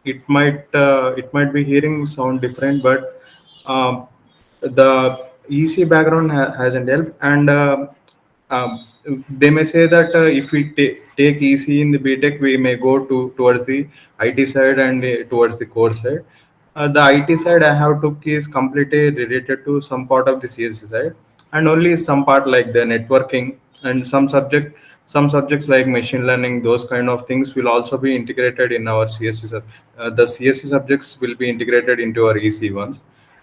it might be hearing sound different, but um, the EC background hasn't helped, and um, they may say that if we take EC in the BTech, we may go towards the IT side and towards the core side. The IT side I have took is completely related to some part of the CSC side, and only some part like the networking and some subjects like machine learning, those kind of things will also be integrated in our CSC. The CSC subjects will be integrated into our EC ones,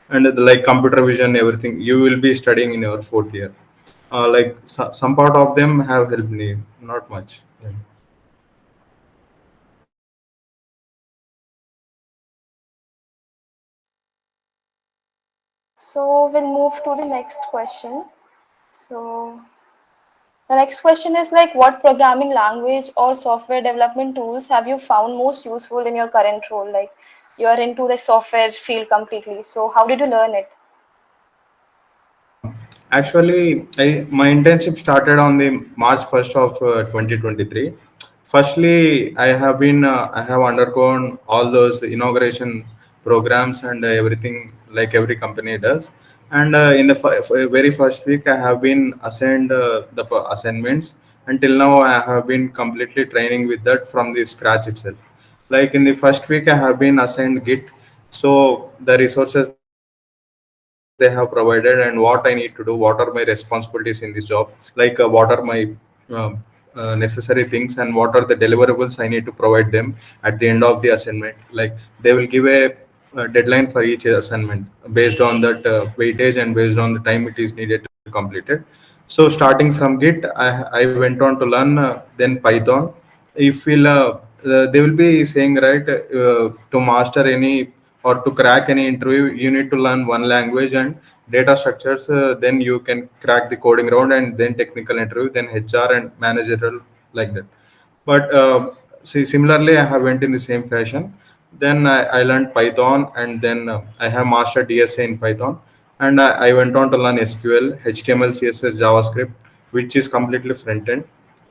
and like computer vision, everything you will be studying in your fourth year. Like some part of them have helped me, not much. Yeah. So we'll move to the next question. So the next question is like, what programming language or software development tools have you found most useful in your current role? Like, you are into the software field completely. So how did you learn it? Actually, my internship started on the March 1st of 2023. Firstly, I have undergone all those inauguration programs and everything like every company does. And in the very first week, I have been assigned the assignments. Until now, I have been completely training with that from the scratch itself. Like in the first week, I have been assigned Git, so the resources they have provided and what I need to do, what are my responsibilities in this job, like what are my uh, necessary things and what are the deliverables I need to provide them at the end of the assignment. Like they will give a deadline for each assignment based on that weightage and based on the time it is needed to complete it. So starting from Git, I went on to learn then Python. If they will be saying, right, to master any or to crack any interview, you need to learn one language and data structures. Then you can crack the coding round and then technical interview, then HR and managerial, like that. But see, similarly, I have went in the same fashion. Then I learned Python, and then I have mastered DSA in Python, and I went on to learn SQL, HTML, CSS, JavaScript, which is completely front end.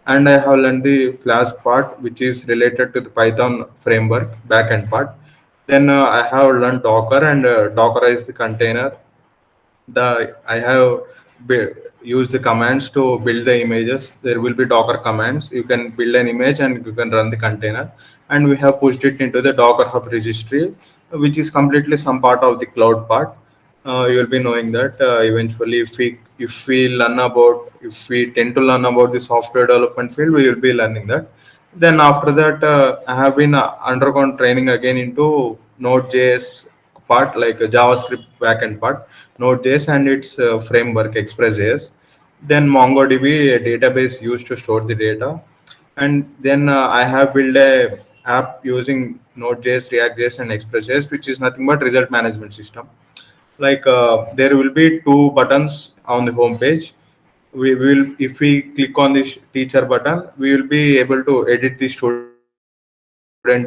And I have learned the Flask part, which is related to the Python framework backend part. Then I have learned Docker and Dockerize the container. The I have used the commands to build the images. There will be Docker commands. You can build an image and you can run the container. And we have pushed it into the Docker Hub registry, which is completely some part of the cloud part. You will be knowing that eventually, if we tend to learn about the software development field, we will be learning that. Then after that, I have been undergone training again into Node.js part, like a JavaScript backend part, Node.js and its framework Express.js. Then MongoDB, a database used to store the data. And then I have built a app using Node.js, React.js, and Express.js, which is nothing but result management system. Like there will be two buttons on the home page. We will, if we click on this teacher button, we will be able to edit the student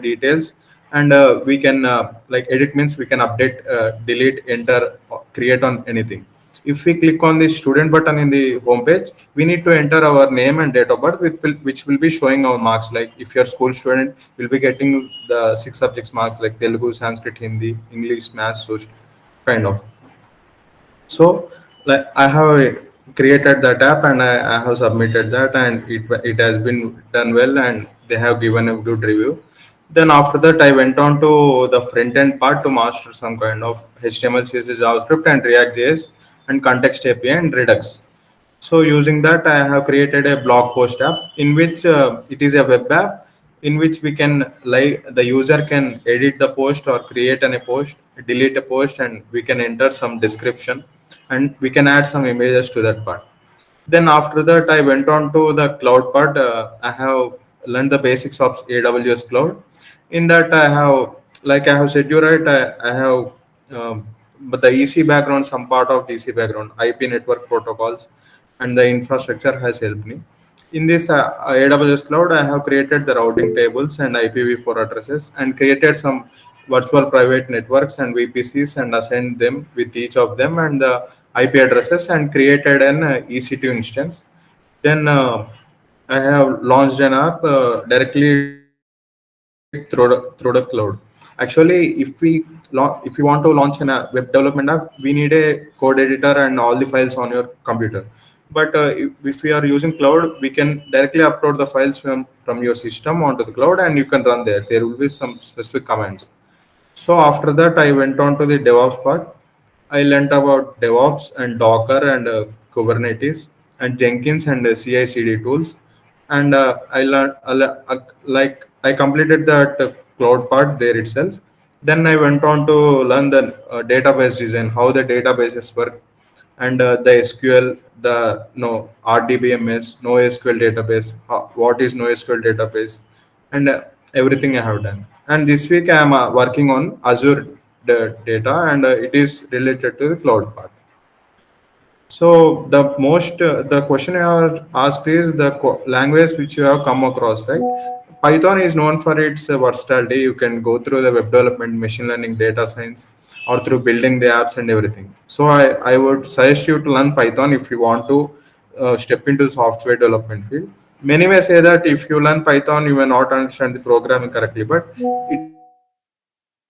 details, and we can like edit means we can update, delete, enter, create on anything. If we click on the student button in the home page, we need to enter our name and date of birth, which will be showing our marks. Like if you're a school student, will be getting the 6 subjects marks like Telugu, Sanskrit, Hindi, English, Maths, social, kind of. So like I have created that app and I have submitted that, and it has been done well and they have given a good review. Then after that I went on to the front end part to master some kind of HTML, CSS, JavaScript and React JS and context API and Redux. So using that, I have created a blog post app in which it is a web app in which we can, like, the user can edit the post or create a post, delete a post, and we can enter some description and we can add some images to that part. Then after that, I went on to the cloud part. I have learned the basics of AWS cloud. In that, I have, like I have said you right, I have, but the EC background, some part of the EC background, IP network protocols, and the infrastructure has helped me. In this AWS cloud, I have created the routing tables and IPv4 addresses and created some virtual private networks and VPCs and assigned them with each of them and the IP addresses and created an EC2 instance. Then I have launched an app directly through the cloud. Like Actually, if you want to launch a web development app, we need a code editor and all the files on your computer. But if we are using cloud, we can directly upload the files from your system onto the cloud, and you can run there. There will be some specific commands. So after that, I went on to the DevOps part. I learned about DevOps and Docker and Kubernetes and Jenkins and CI/CD tools. And I learned like I completed that cloud part there itself. Then I went on to learn the database design, how the databases work, and the SQL, the no RDBMS, NoSQL database, what is NoSQL database, and everything I have done. And this week I am working on Azure data, and it is related to the cloud part. So the question I have asked is the language which you have come across, right? Python is known for its versatility. You can go through the web development, machine learning, data science, or through building the apps and everything. So I would suggest you to learn Python if you want to step into the software development field. Many may say that if you learn Python, you may not understand the programming correctly, but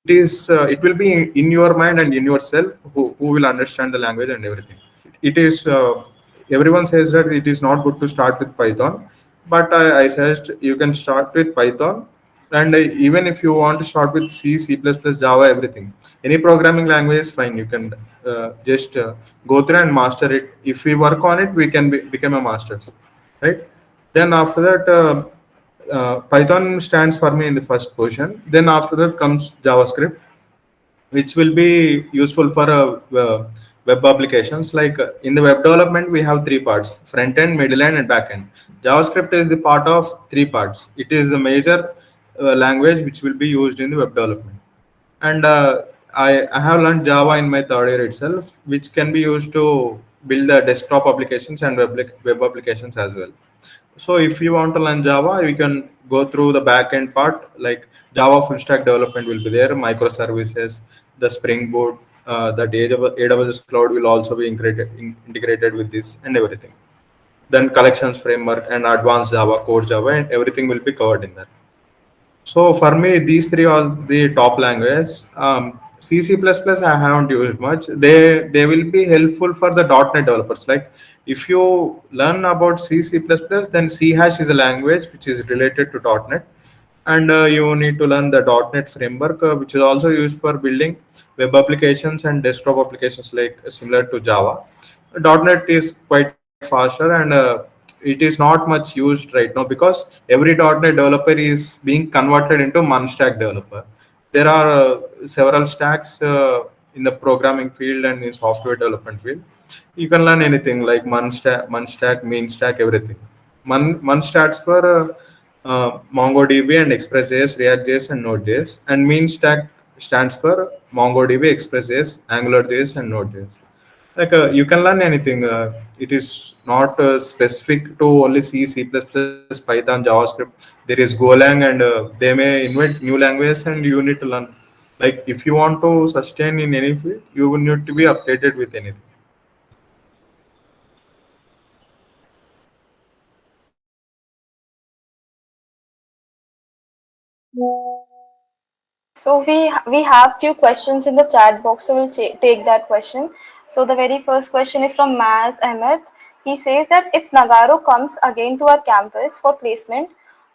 it will be in your mind and in yourself who will understand the language and everything. It is everyone says that it is not good to start with Python, but I suggest you can start with Python, and even if you want to start with C, C++, Java, everything, any programming language is fine. You can just go through and master it. If we work on it, we can become a masters, right? Then after that. Python stands for me in the first position. Then after that comes JavaScript, which will be useful for web applications. Like in the web development, we have three parts: front end, middle end, and back end. JavaScript is the part of three parts. It is the major language which will be used in the web development. And I have learned Java in my third year itself, which can be used to build the desktop applications and web applications as well. So if you want to learn Java, you can go through the backend part, like Java full stack development will be there, microservices, the Spring Boot, that AWS cloud will also be integrated with this and everything. Then collections framework and advanced Java, core Java, and everything will be covered in that. So for me, these three are the top languages. C, C++ I haven't used much. They will be helpful for the .NET developers. Like if you learn about C, C++, then C hash is a language which is related to .NET, and you need to learn the .NET framework, which is also used for building web applications and desktop applications, like similar to Java. .NET is quite faster, and it is not much used right now because every .NET developer is being converted into one stack developer. There are several stacks in the programming field and in software development field. You can learn anything like mean stack, everything. Mun stands for MongoDB and ExpressJS, React.js, and Node.js, and mean stack stands for MongoDB, ExpressJS, AngularJS, and Node.js. Like you can learn anything. It is not specific to only C, C++, Python, JavaScript. There is Golang, and they may invent new languages, and you need to learn. Like if you want to sustain in any field, you will need to be updated with anything. So we have few questions in the chat box, so we'll take that question. So the very first question is from Maz Ahmed. He says that if Nagaro comes again to our campus for placement,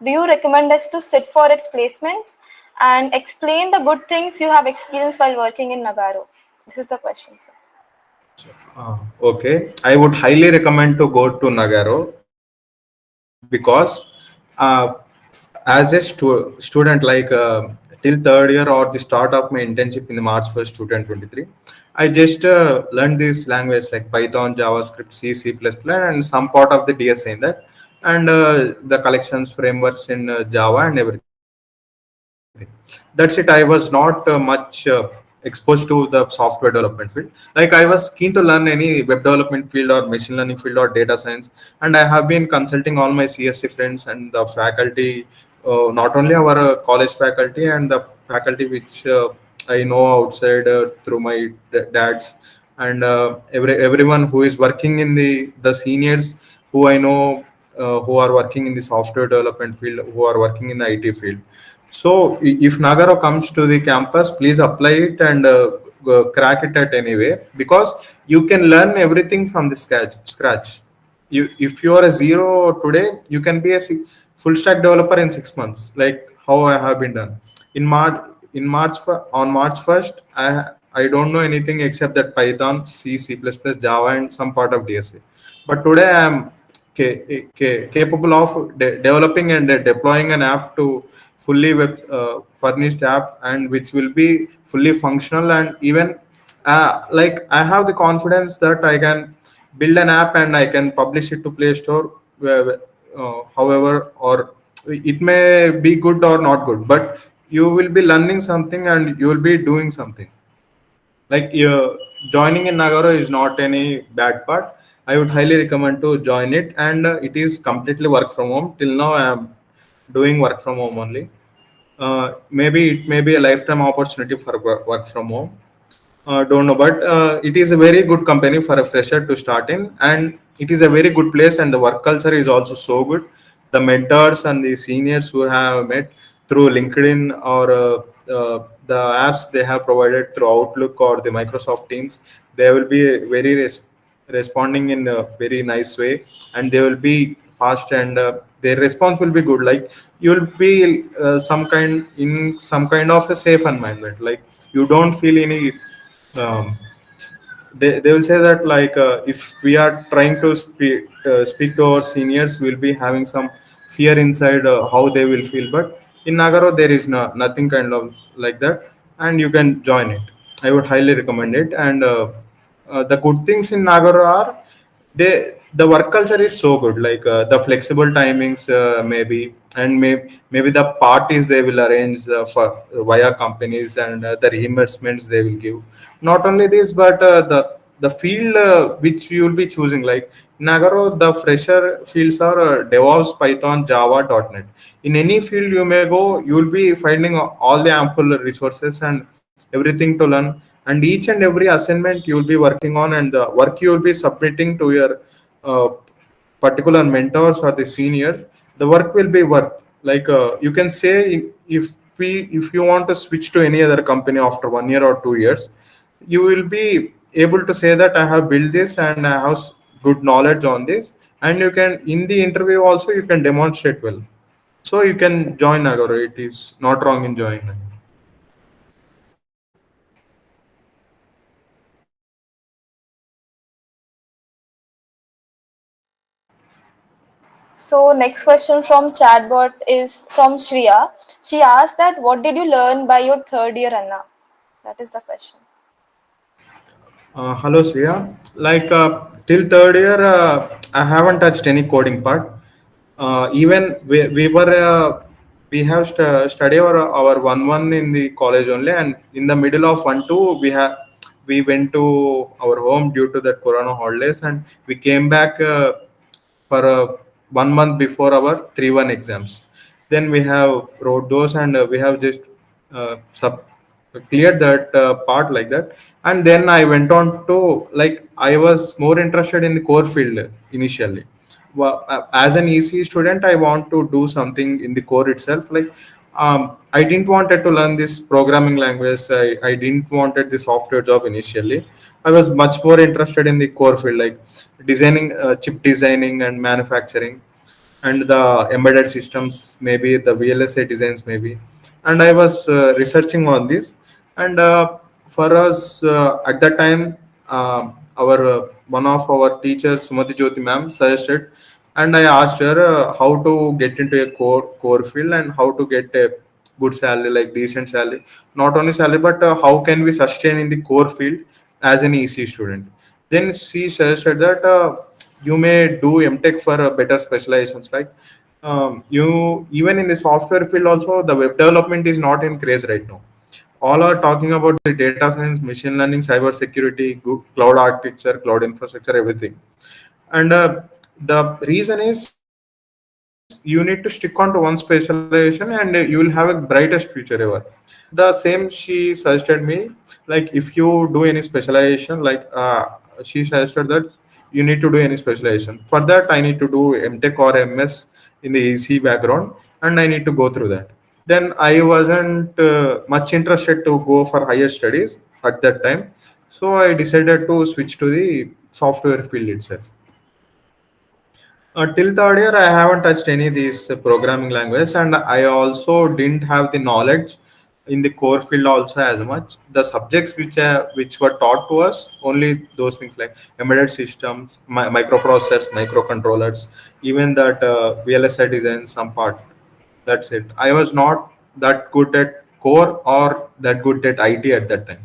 do you recommend us to sit for its placements and explain the good things you have experienced while working in Nagaro? This is the question, sir. Okay, I would highly recommend to go to Nagaro because as a student, like till third year or the start of my internship in the March 1st, 2023, I just learned this language like Python, JavaScript, C, C++, and some part of the DSA in that, and the collections frameworks in Java and everything. That's it. I was not much exposed to the software development field. Like I was keen to learn any web development field or machine learning field or data science, and I have been consulting all my CSC friends and the faculty, not only our college faculty and the faculty which I know outside through my dads, and everyone who is working in the seniors who I know who are working in the software development field, who are working in the IT field. So if Nagaro comes to the campus, please apply it and crack it at any way, because you can learn everything from the scratch. If you are a zero today, you can be a full stack developer in 6 months, like how I have been done. In March, on March 1st, I don't know anything except that Python, C++, Java, and some part of DSA. But today I am capable of developing and deploying an app to fully web furnished app, and which will be fully functional. And even like I have the confidence that I can build an app and I can publish it to Play Store, however, or it may be good or not good, but you will be learning something and you will be doing something. Like joining in Nagaro is not any bad part. I would highly recommend to join it, and it is completely work from home. Till now I am doing work from home only. Maybe it may be a lifetime opportunity for work from home. Don't know, but it is a very good company for a fresher to start in, and it is a very good place, and the work culture is also so good. The mentors and the seniors who have met through LinkedIn, or the apps they have provided through Outlook or the Microsoft Teams, they will be very responding in a very nice way, and they will be fast, and their response will be good. Like you will be some kind of a safe environment. Like you don't feel any um, they will say that, like if we are trying to speak to our seniors, we'll be having some fear inside, how they will feel. But in Nagaro there is nothing kind of like that, and you can join it. I would highly recommend it. And the good things in Nagaro are, the work culture is so good, like the flexible timings, maybe, and maybe the parties they will arrange for via companies, and the reimbursements they will give. Not only this, but the field which you will be choosing, like Nagaro, the fresher fields are DevOps, Python, Java, .NET. In any field you may go, you will be finding all the ample resources and everything to learn. And each and every assignment you will be working on, and the work you will be submitting to your uh, particular mentors or the seniors, the work will be worth. Like you can say, if you want to switch to any other company after 1 year or 2 years, you will be able to say that I have built this and I have good knowledge on this. And you can, in the interview also, you can demonstrate well. So you can join Nagaro. It is not wrong in joining. So next question from chatbot is from Shriya. She asked that what did you learn by your third year, Anna? That is the question. Hello, Sriya. Like till third year, I haven't touched any coding part. Even we have study our 1-1 in the college only, and in the middle of 1-2 we went to our home due to the Corona holidays, and we came back for 1 month before our 3-1 exams. Then we have wrote those, and we have just sub cleared that part like that. And then I went on to, like, I was more interested in the core field initially. Well, as an ECE student, I want to do something in the core itself. Like I didn't wanted to learn this programming language. I didn't wanted the software job initially. I was much more interested in the core field, like designing, chip designing and manufacturing, and the embedded systems, maybe the VLSI designs, maybe. And I was researching on this. And for us at that time, our one of our teachers, Sumati Jyoti ma'am, suggested, and I asked her how to get into a core field and how to get a good salary, like decent salary. Not only salary, but how can we sustain in the core field as an EC student. Then she suggested that you may do MTech for better specializations. Like you, even in the software field also, the web development is not in craze right now. All are talking about the data science, machine learning, cyber security, cloud architecture, cloud infrastructure, everything. And the reason is, you need to stick on to one specialization and you will have a brightest future ever. The same she suggested me, like if you do any specialization, like she suggested that you need to do any specialization. For that, I need to do MTech or MS in the EC background, and I need to go through that. Then I wasn't much interested to go for higher studies at that time, so I decided to switch to the software field itself. Till third year, I haven't touched any of these programming languages, and I also didn't have the knowledge in the core field also as much. The subjects which were taught to us, only those things like embedded systems, microprocessors, microcontrollers, even that VLSI design, some part. That's it. I was not that good at core or that good at IT at that time.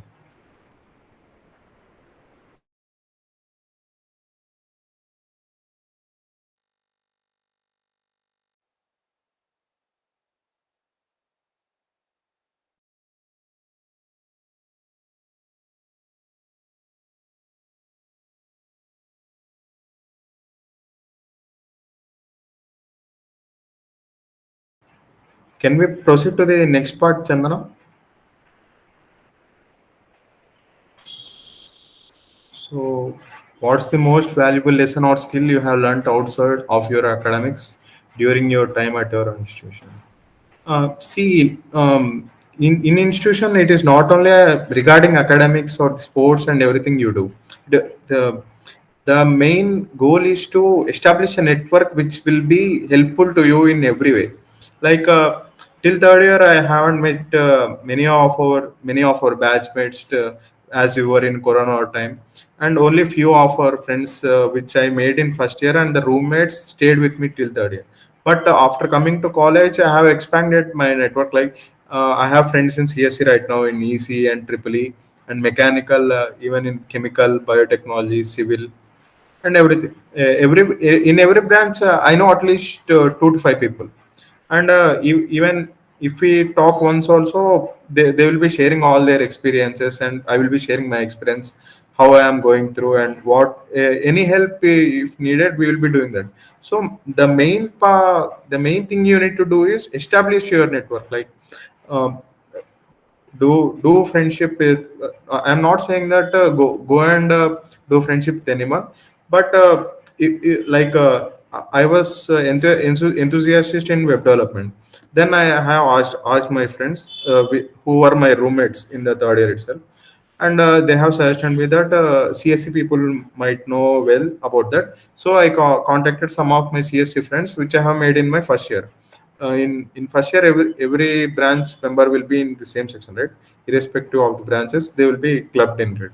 Can we proceed to the next part, Chandana? So, what's the most valuable lesson or skill you have learned outside of your academics during your time at your institution? See, in institution, it is not only regarding academics or sports and everything you do. The main goal is to establish a network which will be helpful to you in every way. Like till third year, I haven't met many of our batchmates as we were in Corona time, and only few of our friends which I made in first year, and the roommates stayed with me till third year. But after coming to college, I have expanded my network. Like I have friends in CSC right now, in ECE and Triple E, and mechanical, even in chemical, biotechnology, civil, and everything. In every branch, I know at least 2 to 5 people, and even if we talk once also, they will be sharing all their experiences, and I will be sharing my experience, how I am going through, and what any help if needed, we will be doing that. So the main thing you need to do is establish your network. Like um, do friendship with I'm not saying that go and do friendship with anyone, but like I was enthusiastic in web development. Then I have asked my friends who were my roommates in the third year itself, and they have suggested me that CSC people might know well about that. So I contacted some of my CSC friends, which I have made in my first year. In first year, every branch member will be in the same section, right? Irrespective of the branches, they will be clubbed in it.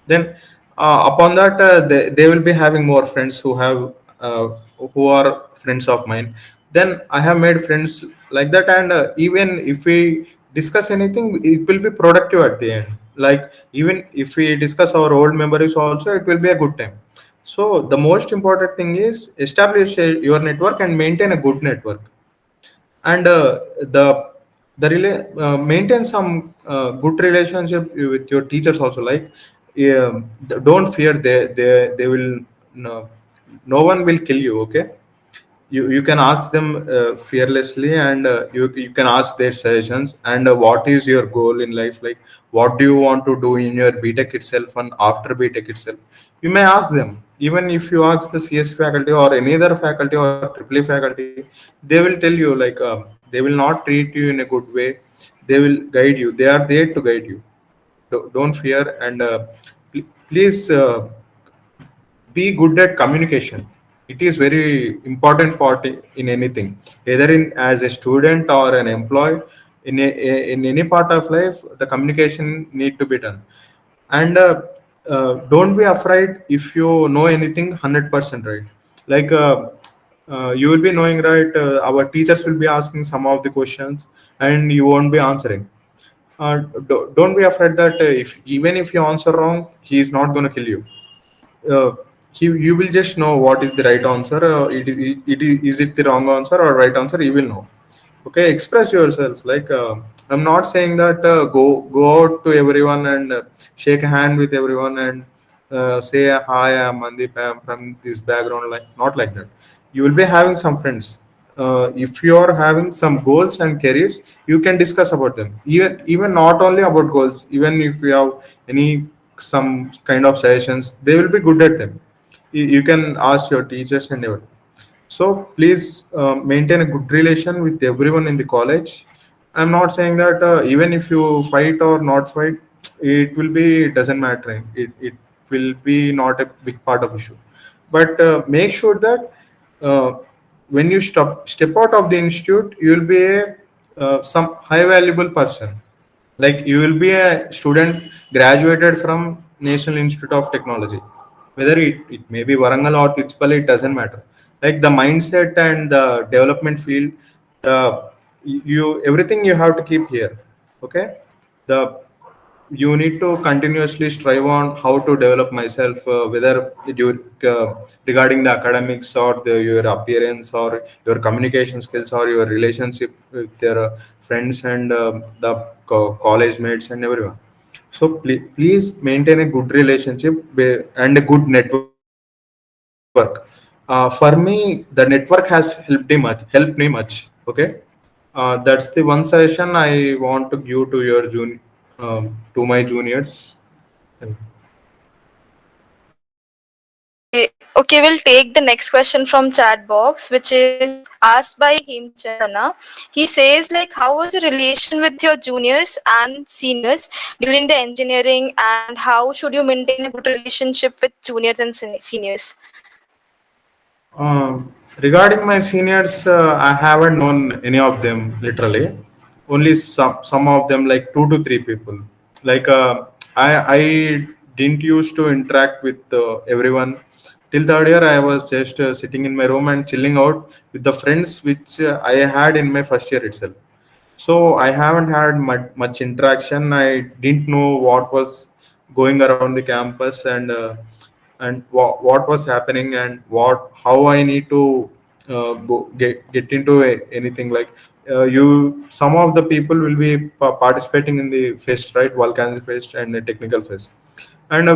Then upon that, they will be having more friends uh, who are friends of mine. Then I have made friends like that, and even if we discuss anything, it will be productive at the end. Like even if we discuss our old memories also, it will be a good time. So the most important thing is establish your network and maintain a good network, and maintain some good relationship with your teachers also. Like don't fear, they will no, no one will kill you, okay? You can ask them fearlessly, and you can ask their suggestions, and what is your goal in life, like what do you want to do in your btech itself and after btech itself. You may ask them. Even if you ask the CS faculty or any other faculty or triple faculty, they will tell you, like they will not treat you in a good way. They will guide you. They are there to guide you. Don't fear, and please be good at communication. It is very important part in anything, either in as a student or an employee. In any part of life, the communication need to be done. And don't be afraid if you know anything 100%, right? Like you will be knowing, right? Our teachers will be asking some of the questions, and you won't be answering. Don't be afraid that if even if you answer wrong, he is not going to kill you. uh, you will just know what is the right answer. Is it the wrong answer or right answer, you will know. Okay, express yourself. Like I'm not saying that go out to everyone and shake a hand with everyone and say hi, I'm Mandeep, I'm from this background. Like not like that. You will be having some friends. If you are having some goals and careers, you can discuss about them. Even not only about goals, even if you have any some kind of suggestions, they will be good at them. You can ask your teachers and everything. So please maintain a good relation with everyone in the college. I'm not saying that even if you fight or not fight, it will be, it doesn't matter, it will be not a big part of issue. But make sure that uh, when you step out of the institute, you will be a some high valuable person. Like you will be a student graduated from National Institute of Technology, whether it may be Warangal or Tichpalli, it doesn't matter. Like the mindset and the development field, the you everything you have to keep here. Okay, the you need to continuously strive on how to develop myself, whether regarding the academics or your appearance or your communication skills or your relationship with your friends and the college mates and everyone. So please maintain a good relationship and a good network. For me, the network has helped me much. Okay, that's the one suggestion I want to give to your to my juniors. Okay, we'll take the next question from chat box, which is asked by Himchandana. He says, like, how was your relation with your juniors and seniors during the engineering, and how should you maintain a good relationship with juniors and seniors? Regarding my seniors, I haven't known any of them literally. Only some of them, like 2 to 3 people. Like I didn't used to interact with everyone. Till third year, I was just sitting in my room and chilling out with the friends which I had in my first year itself. So I haven't had much interaction. I didn't know what was going around the campus and what was happening and what how I need to get into anything like you. Some of the people will be participating in the fest, right? Volcanic fest and the technical fest, and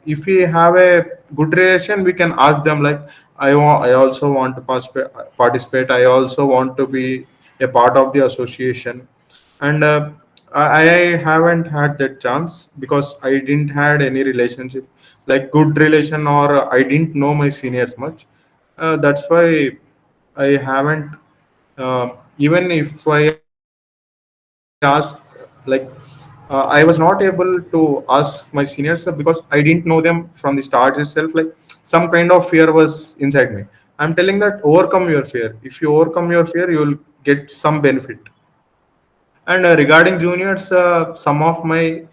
if we have a good relation, we can ask them like, I also want to participate. I also want to be a part of the association, and I haven't had that chance because I didn't had any relationship, like good relation, or I didn't know my seniors much. That's why I haven't. Even if I ask, like, I was not able to ask my seniors because I didn't know them from the start itself. Like some kind of fear was inside me. I'm telling that overcome your fear. If you overcome your fear, you will get some benefit. And regarding juniors, some of my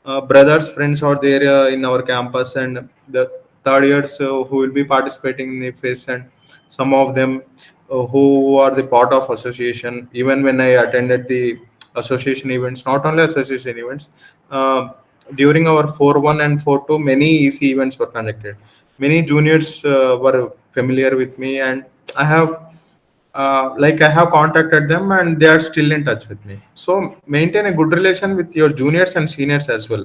brothers' friends are there in our campus, and the third years who will be participating in the fest, and some of them who are the part of association. Even when I attended the association events, not only association events, uh, during our 4-1 and 4-2, many EC events were conducted. Many juniors were familiar with me, and I have like I have contacted them and they are still in touch with me. So maintain a good relation with your juniors and seniors as well.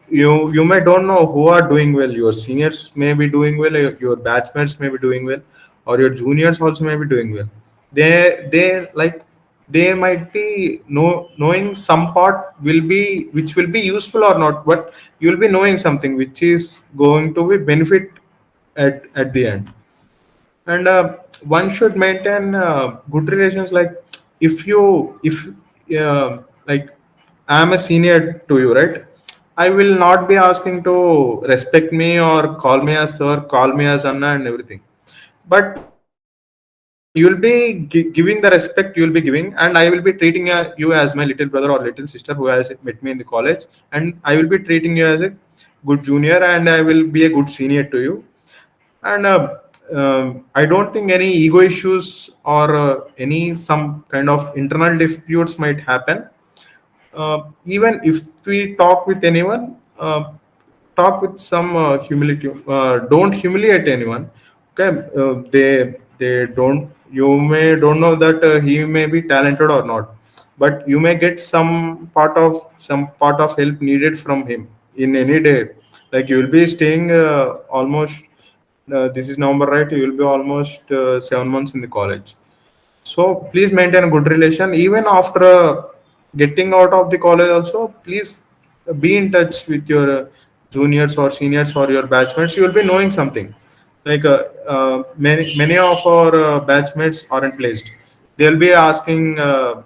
You may don't know who are doing well. Your seniors may be doing well. Your batchmates may be doing well, or your juniors also may be doing well. They like they might be knowing some part will be which will be useful or not, but you will be knowing something which is going to be benefit at the end. And one should maintain good relations. Like if like I'm a senior to you, right? I will not be asking to respect me or call me as sir, call me as Anna and everything. But you'll be giving the respect you'll be giving, and I will be treating you as my little brother or little sister who has met me in the college, and I will be treating you as a good junior, and I will be a good senior to you. And I don't think any ego issues or any some kind of internal disputes might happen. Even if we talk with anyone, talk with some humility. Don't humiliate anyone. Okay, they don't. You may don't know that he may be talented or not, but you may get some part of help needed from him in any day. Like you will be staying almost. This is November, right? You will be almost 7 months in the college. So please maintain a good relation. Even after getting out of the college, also please be in touch with your juniors or seniors or your batchmates. You will be knowing something. like many of our batchmates aren't placed. They'll be asking how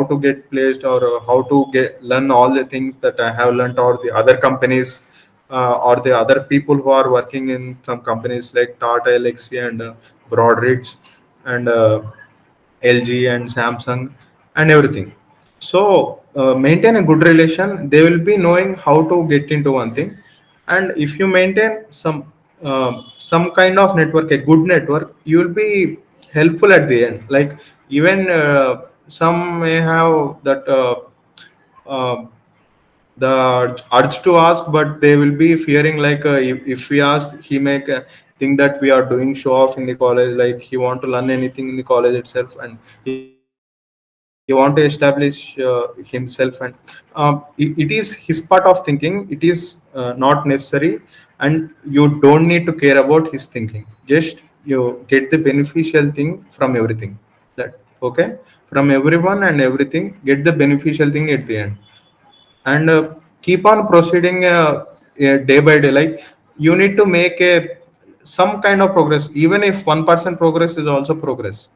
to get placed, or how to get learn all the things that I have learned, or the other companies, or the other people who are working in some companies like Tata Elxsi and Broadridge and LG and Samsung and everything. So maintain a good relation. They will be knowing how to get into one thing, and if you maintain some kind of network, a good network, you will be helpful at the end. Like even some may have that. Uh, the urge to ask, but they will be fearing like if we ask, he may think that we are doing show off in the college, like he want to learn anything in the college itself, and he want to establish himself. And it is his part of thinking. It is not necessary, and you don't need to care about his thinking. Just you get the beneficial thing from everything. That okay, from everyone and everything, get the beneficial thing at the end, and keep on proceeding day by day. Like you need to make a some kind of progress. Even if 1% progress is also progress,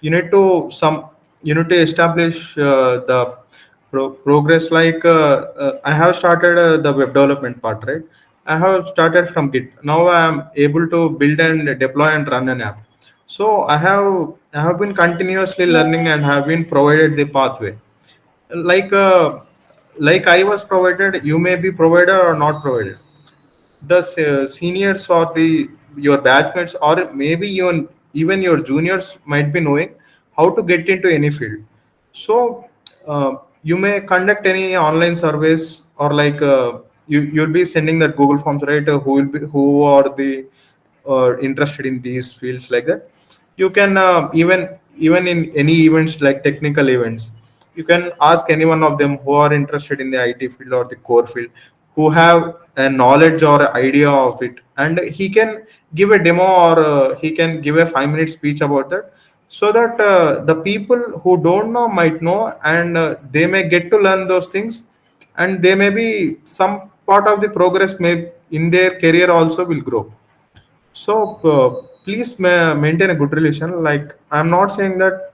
you need to some you need to establish the progress. Like I have started the web development part, right? I have started from Git. Now I am able to build and deploy and run an app. So I have been continuously learning and have been provided the pathway. like uh, like I was provided, you may be provided or not provided. The seniors or the your batchmates, or maybe even your juniors might be knowing how to get into any field. So you may conduct any online surveys, or like you'll be sending that Google forms, right? Who are the interested in these fields, like that. You can even in any events like technical events, you can ask any one of them who are interested in the IT field or the core field, who have a knowledge or idea of it, and he can give a demo, or he can give a 5 minute speech about that, so that the people who don't know might know, and they may get to learn those things, and they may be some part of the progress may in their career also will grow. So please maintain a good relation. Like I'm not saying that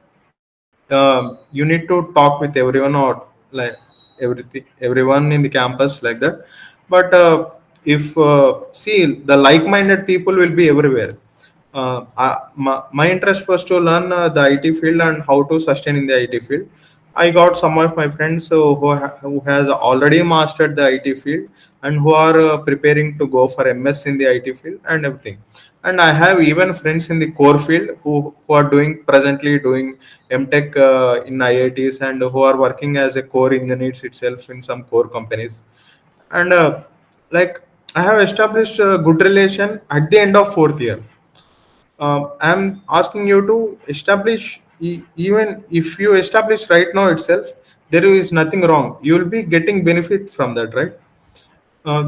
you need to talk with everyone, or like everyone in the campus, like that. But if see, the like-minded people will be everywhere. My interest was to learn the IT field and how to sustain in the IT field. I got some of my friends who has already mastered the IT field, and who are preparing to go for MS in the IT field and everything. And I have even friends in the core field who are doing presently doing MTech in IITs, and who are working as a core engineers itself in some core companies. And like I have established a good relation at the end of fourth year. I'm asking you to establish, even if you establish right now itself, there is nothing wrong. You will be getting benefit from that, right?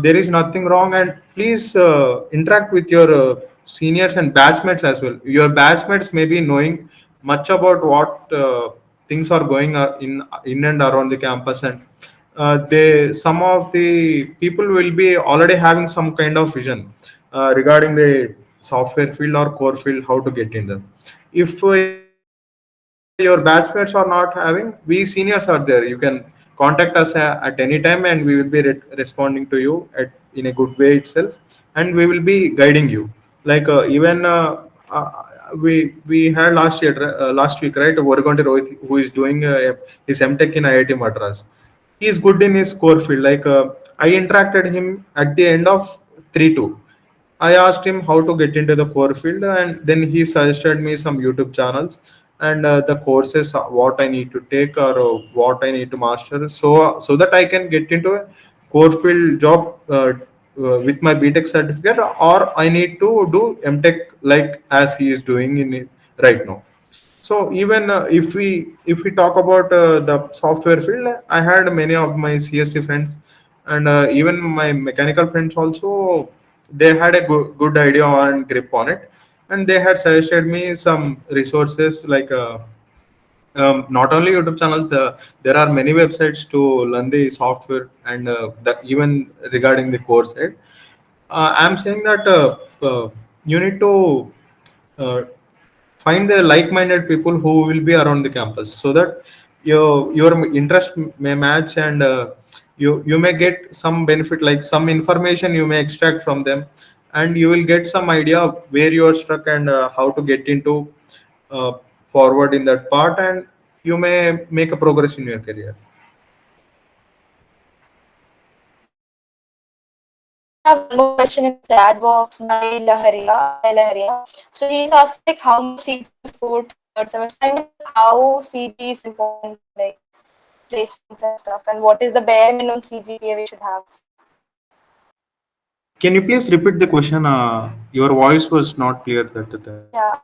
There is nothing wrong, and please interact with your seniors and batchmates as well. Your batchmates may be knowing much about what things are going in and around the campus, and they some of the people will be already having some kind of vision regarding the software field or core field, how to get in them. If your batchmates are not having, we seniors are there. You can contact us at any time, and we will be responding to you in a good way itself, and we will be guiding you. Like even we had last week, right? Voruganti Rohith, who is doing his MTech in IIT Madras. He is good in his core field. Like I interacted him at the end of 3-2. I asked him how to get into the core field, and then he suggested me some YouTube channels and the courses what I need to take, or what I need to master, so that I can get into a core field job with my BTech certificate, or I need to do MTech like as he is doing in it right now. So even if we talk about the software field, I had many of my CSC friends, and even my mechanical friends also. They had a good idea and grip on it, and they had suggested me some resources like not only YouTube channels. There are many websites to learn the software, and even regarding the course side. I'm saying that. you need to uh, find the like-minded people who will be around the campus, so that your interest may match, and you may get some benefit, like some information you may extract from them, and you will get some idea of where you are stuck, and how to get into uh, forward in that part, and you may make a progress in your career. So we have one more question in the chat box by Laharia, Ajay Laharia. So he's asking like how much CG before third semester. I mean, like, how CG is important, like placements and stuff, and what is the bare minimum CGPA we should have? Can you please repeat the question? Your voice was not clear that time. Yeah.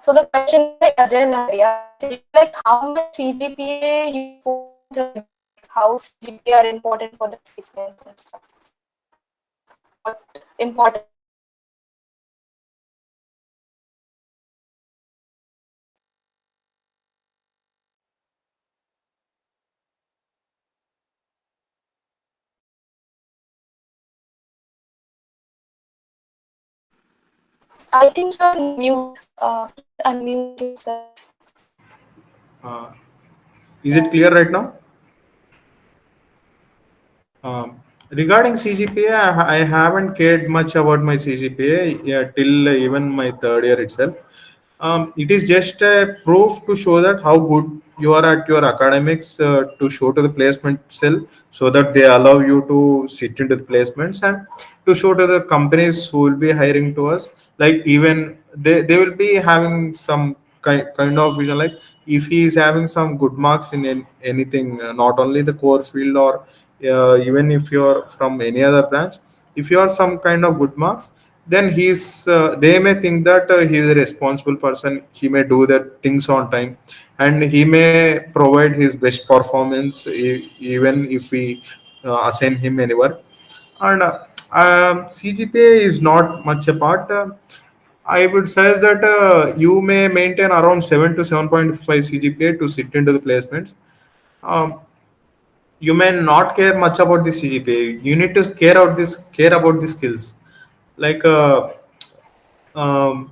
So the question is by Ajay Laharia. He's saying like how much CGPA you need for third, like how CGPA are important for the placements and stuff. What important? I think you're on mute. Please unmute yourself. Uh, is it clear right now? Regarding CGPA, I haven't cared much about my CGPA, yeah, till even my third year itself. It is just a proof to show that how good you are at your academics, to show to the placement cell, so that they allow you to sit into the placements, and to show to the companies who will be hiring to us, like even they will be having some kind of vision, like if he is having some good marks in anything, not only the core field, or even if you are from any other branch, if you are some kind of good marks, then they may think that he is a responsible person, he may do the things on time, and he may provide his best performance, even if we assign him any work. And CGPA is not much apart. I would say that you may maintain around 7 to 7.5 CGPA to sit into the placements. Um, you may not care much about the CGPA. You need to care about the skills. Like um,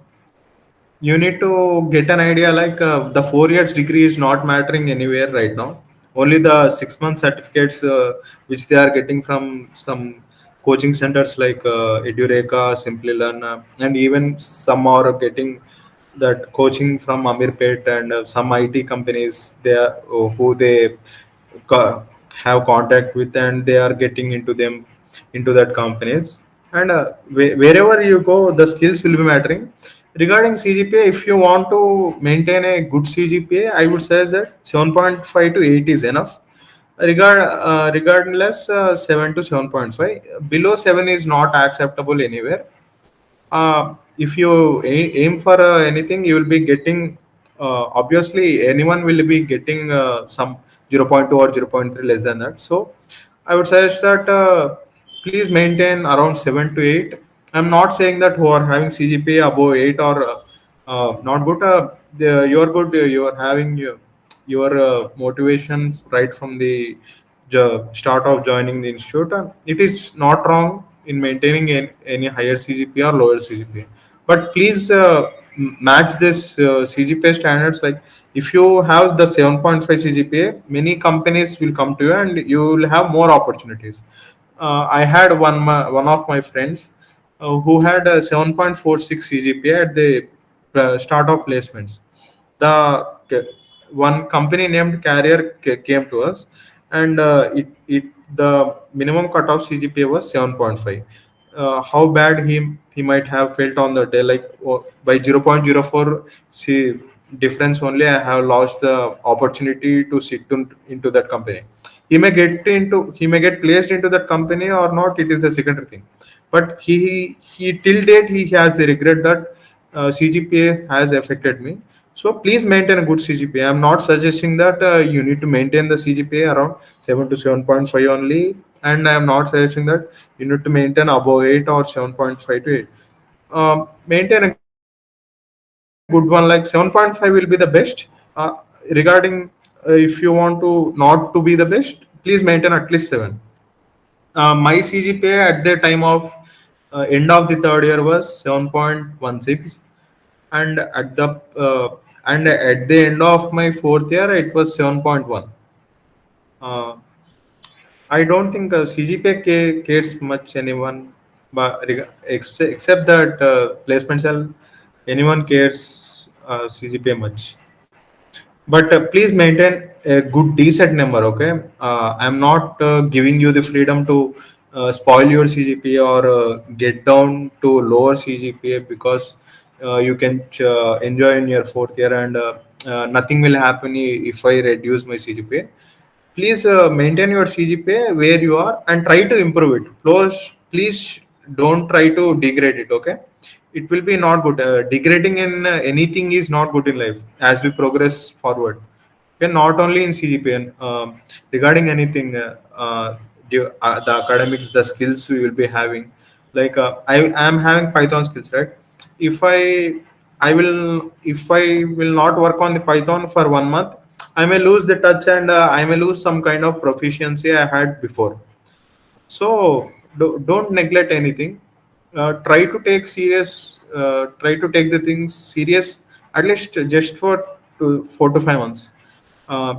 you need to get an idea, like the 4 years degree is not mattering anywhere right now. Only the 6 month certificates which they are getting from some coaching centers like Edureka, Simply Learn, and even some are getting that coaching from Amirpet, and some IT companies they are, who they co- have contact with, and they are getting into them, into that companies. And wherever you go, the skills will be mattering. Regarding CGPA, if you want to maintain a good CGPA, I would say that 7.5 to 8 is enough. Regardless, 7 to 7.5. Below 7 is not acceptable anywhere. If you aim for anything, you will be getting, obviously anyone will be getting some zero point 0.2 or zero point 0.3 less than that. So I would suggest that please maintain around 7 to 8. I'm not saying that who are having CGPA above 8 or not good. You are good. You are having your motivations right from the start of joining the institute. It is not wrong in maintaining any higher CGPA or lower CGPA. But please match this CGPA standards. Like if you have the 7.5 CGPA, many companies will come to you, and you will have more opportunities. I had one of my friends who had a 7.46 CGPA at the start of placements. The one company named Carrier came to us, and the minimum cutoff CGPA was 7.5. How bad he might have felt on the day, like by 0.04 see difference only, I have lost the opportunity to into that company. He may get placed into that company or not, it is the secondary thing. But he till date he has the regret that CGPA has affected me. So please maintain a good CGPA. I'm not suggesting that you need to maintain the CGPA around 7 to 7.5 only, and I am not suggesting that you need to maintain above 8 or 7.5 to 8. Maintain a good one, like 7.5 will be the best. Regarding if you want to not to be the best, please maintain at least 7. My CGPA at the time of End of the third year was 7.16, and at the end of my fourth year it was 7.1. uh, I don't think CGPA cares much anyone, but except that placement cell, anyone cares CGPA much. But please maintain a good decent number, okay? I'm not giving you the freedom to spoil your CGPA or get down to lower CGPA, because you can enjoy in your fourth year, and nothing will happen if I reduce my CGPA. Please maintain your CGPA where you are and try to improve it. Please don't try to degrade it. Okay, it will be not good. Degrading in anything is not good in life as we progress forward. Okay, not only in CGPA, regarding anything, the academics, the skills we will be having. Like I am having Python skills, right? If I will not work on the Python for 1 month, I may lose the touch, and I may lose some kind of proficiency I had before. So don't neglect anything. Try to take the things serious, at least just for 4 to 5 months,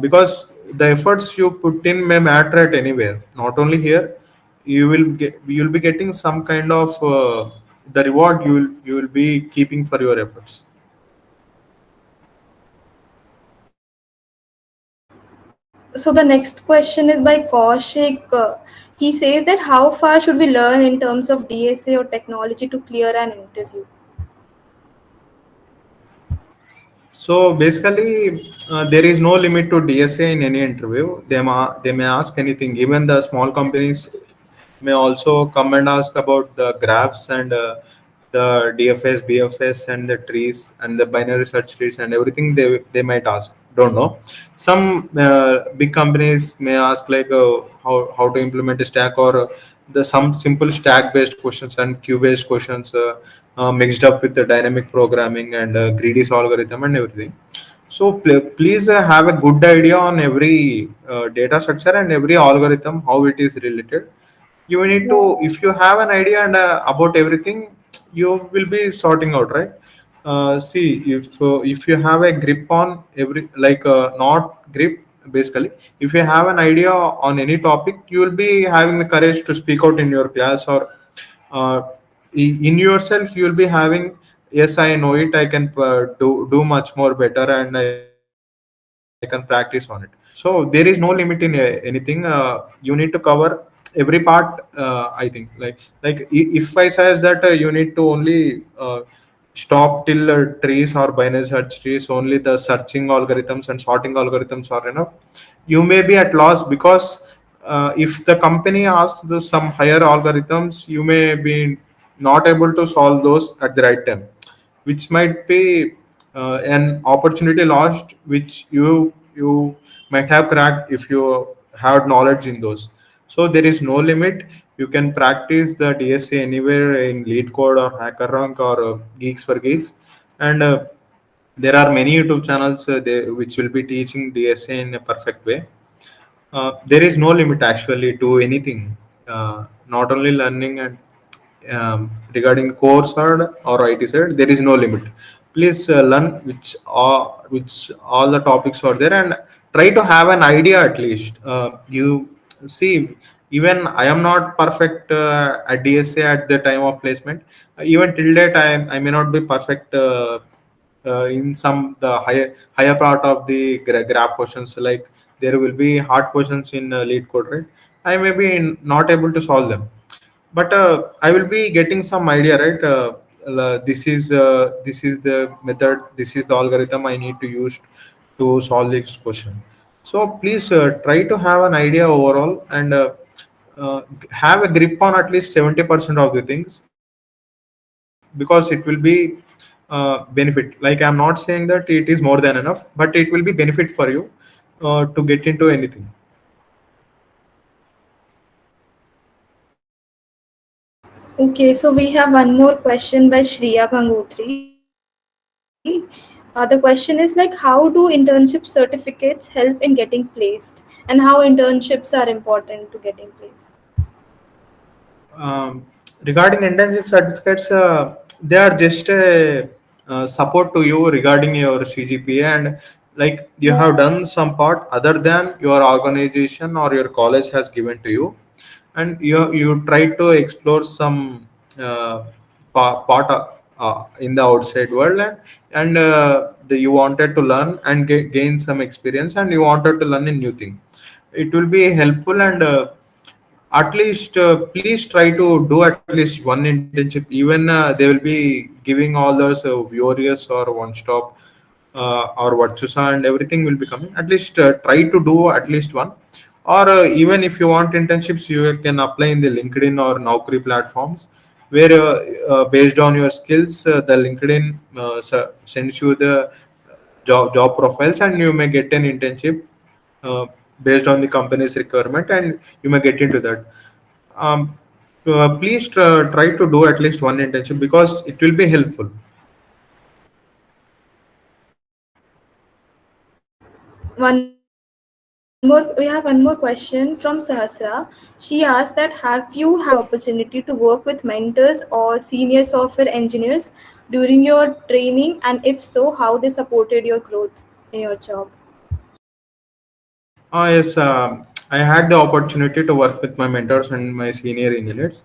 because the efforts you put in may matter at anywhere, not only here. You'll be getting some kind of the reward you will be keeping for your efforts. So the next question is by Kaushik. He says that how far should we learn in terms of DSA or technology to clear an interview? So basically, there is no limit to DSA in any interview. They may ask anything. Even the small companies may also come and ask about the graphs and the DFS, BFS, and the trees and the binary search trees and everything. They might ask. Don't know. Some big companies may ask like how to implement a stack, or the some simple stack based questions and queue based questions mixed up with the dynamic programming and greedy algorithm and everything. So please have a good idea on every data structure and every algorithm, how it is related. You need to, if you have an idea and about everything, you will be sorting out, right? See, if you have a grip on every, like not grip, basically, if you have an idea on any topic, you will be having the courage to speak out in your class, or uh, in yourself you will be having, yes, I know it, I can do much more better, and I can practice on it. So there is no limit in anything. You need to cover every part. I think, if I says that you need to only stop till trees or binary search trees, only the searching algorithms and sorting algorithms are enough, you may be at loss, because if the company asks some higher algorithms, you may be not able to solve those at the right time, which might be an opportunity lost, which you might have cracked if you had knowledge in those. So there is no limit. You can practice the DSA anywhere in Lead Code or HackerRank or Geeks for Geeks, and there are many YouTube channels which will be teaching DSA in a perfect way. There is no limit actually to anything, not only learning and regarding course side or IT side, there is no limit. Please learn which all the topics are there, and try to have an idea at least. You see, even I am not perfect at DSA at the time of placement. Even till date, I may not be perfect. In some the higher part of the graph questions, like there will be hard questions in Lead Code, right? I may be not able to solve them, but I will be getting some idea, right? This is the method, this is the algorithm I need to use to solve this question. So please try to have an idea overall, and uh, have a grip on at least 70% of the things, because it will be benefit. Like I'm not saying that it is more than enough, but it will be benefit for you to get into anything. Okay, so we have one more question by Shriya Gangotri. The question is like, how do internship certificates help in getting placed, and how internships are important to getting placed? um, Regarding internship certificates, they are just a support to you regarding your CGPA, and like you have done some part other than your organization or your college has given to you, and you try to explore some uh, part in the outside world, and you wanted to learn and gain some experience, and you wanted to learn a new thing. It will be helpful, and at least please try to do at least one internship. Even they will be giving all those Viorius or one stop or Virtusa and everything will be coming. At least try to do at least one, or even if you want internships, you can apply in the LinkedIn or Naukri platforms, where based on your skills, the LinkedIn sends you the job profiles, and you may get an internship uh, based on the company's requirement, and you may get into that. um, Please try to do at least one internship because it will be helpful. We have one more question from Sahasra. She asked that have you had opportunity to work with mentors or senior software engineers during your training, and if so, how they supported your growth in your job? Yes, I had the opportunity to work with my mentors and my senior engineers.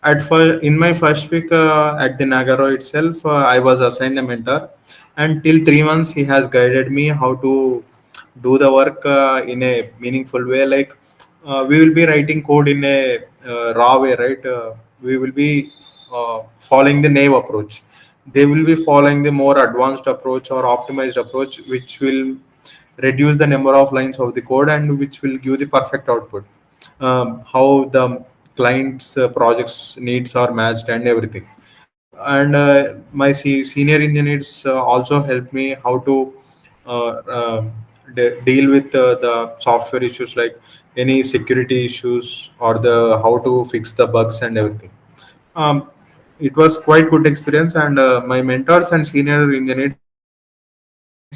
In my first week at the Nagaro itself, I was assigned a mentor, and till 3 months he has guided me how to do the work in a meaningful way. Like we will be writing code in a raw way, right? We will be following the naive approach. They will be following the more advanced approach or optimized approach, which will reduce the number of lines of the code and which will give the perfect output. How the client's projects needs are matched and everything. And my senior engineers also helped me how to uh, um deal with the software issues, like any security issues or the how to fix the bugs and everything. um, it was quite good experience, and my mentors and senior engineers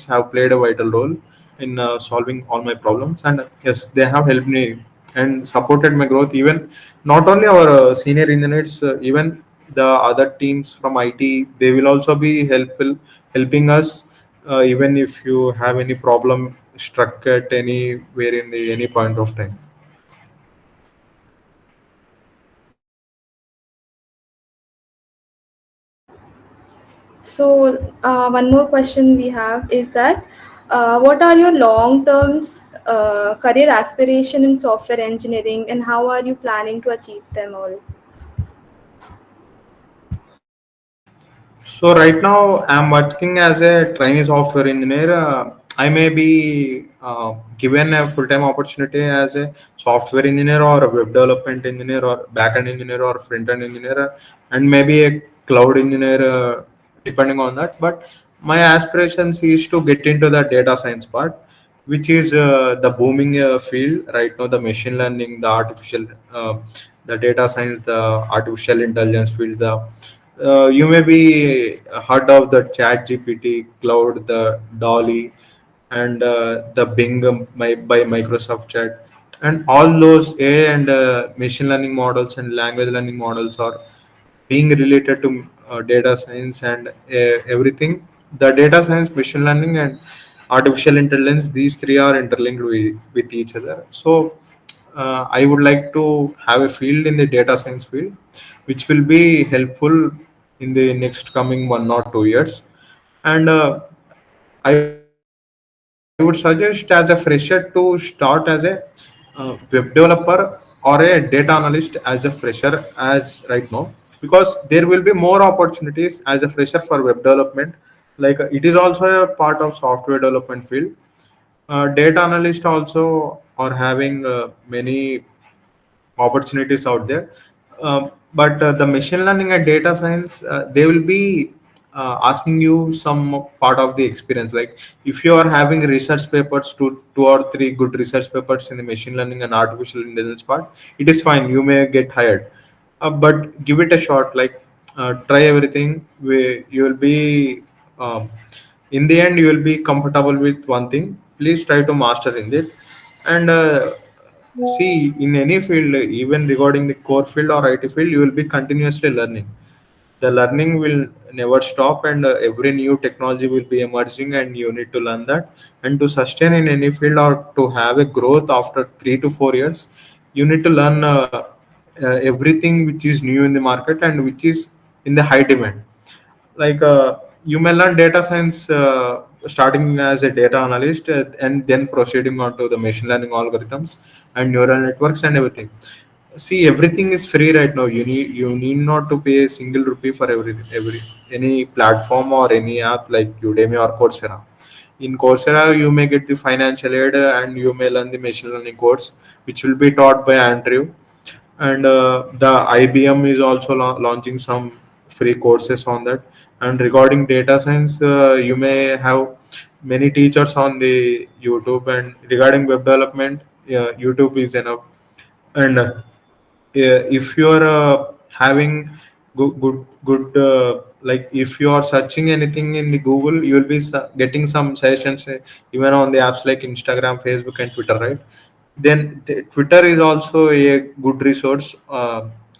have played a vital role in solving all my problems, and yes, they have helped me and supported my growth. Even not only our senior engineers, even the other teams from IT, they will also be helpful, helping us, even if you have any problem struck at anywhere in the any point of time. So, one more question we have is that what are your long-term career aspiration in software engineering, and how are you planning to achieve them all? So right now I'm working as a trainee software engineer. I may be given a full-time opportunity as a software engineer or a web development engineer or backend engineer or front-end engineer, and maybe a cloud engineer, depending on that. But my aspirations is to get into the data science part, which is the booming field right now. The machine learning, the data science, the artificial intelligence field. You may be heard of the Chat GPT, Cloud, the Dolly, and the Bing by Microsoft Chat, and all those AI and machine learning models and language learning models are being related to data science and everything. The data science, machine learning, and artificial intelligence, these three are interlinked with each other. So I would like to have a field in the data science field, which will be helpful in the next coming 1 or 2 years. And I would suggest as a fresher to start as a web developer or a data analyst as a fresher as right now, because there will be more opportunities as a fresher for web development. Like it is also a part of software development field. Data analyst also are having many opportunities out there. But the machine learning and data science, they will be asking you some part of the experience. Like if you are having research papers, two or three good research papers in the machine learning and artificial intelligence part, it is fine. You may get hired, but give it a shot. Like try everything. You will be in the end you will be comfortable with one thing. Please try to master in it, and See, in any field, even regarding the core field or IT field, you will be continuously learning. The learning will never stop, and every new technology will be emerging, and you need to learn that. And to sustain in any field or to have a growth after 3 to 4 years, you need to learn everything which is new in the market and which is in the high demand. Like you may learn data science starting as a data analyst and then proceeding on to the machine learning algorithms and neural networks and everything. See, everything is free right now. You need not to pay a single rupee for every any platform or any app like Udemy or Coursera. In Coursera you may get the financial aid and you may learn the machine learning course which will be taught by Andrew. And the IBM is also launching some free courses on that. And regarding data science, you may have many teachers on the YouTube. And regarding web development, yeah, YouTube is enough. And if you are having good like if you are searching anything in the Google, you will be getting some suggestions even on the apps like Instagram, Facebook, and Twitter, right? Then Twitter is also a good resource.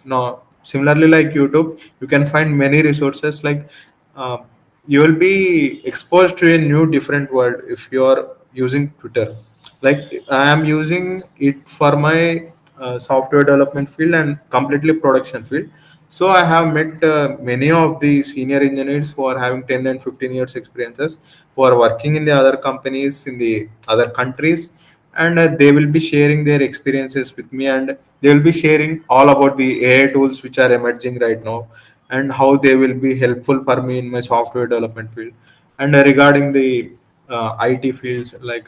No, similarly like YouTube, you can find many resources. Like uh, you will be exposed to a new different world if you are using Twitter. Like I am using it for my software development field and completely production field. So I have met many of the senior engineers who are having 10 and 15 years experiences, who are working in the other companies in the other countries. And they will be sharing their experiences with me, and they will be sharing all about the AI tools which are emerging right now and how they will be helpful for me in my software development field. And regarding the IT fields like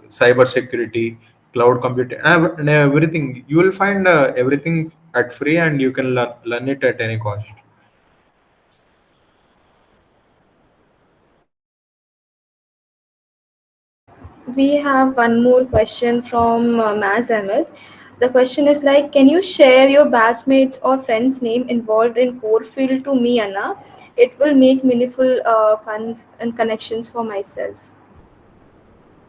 cyber security, cloud computing, and everything, you will find everything at free, and you can learn it at any cost. We have one more question from Maz Ahmed. The question is like, can you share your batchmates or friends' name involved in core field to me, Anna? It will make meaningful and connections for myself.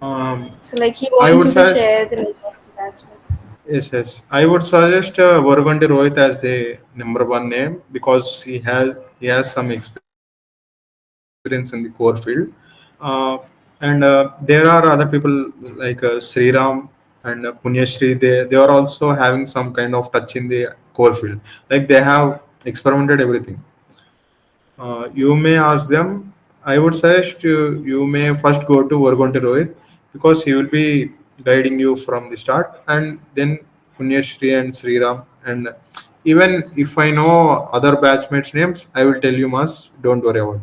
Um, So like he I wants would you to suggest share the name of the batchmates. Yes, yes. I would suggest Voruganti Rohith as the number one name because he has some experience in the core field. And there are other people like Sriram and Punyashri. They are also having some kind of touch in the core field. Like they have experimented everything. You may ask them. I would suggest you may first go to Vargonti Rohit because he will be guiding you from the start, and then Punyashri and Sriram. And even if I know other batchmates' names, I will tell you, Mas. Don't worry about it.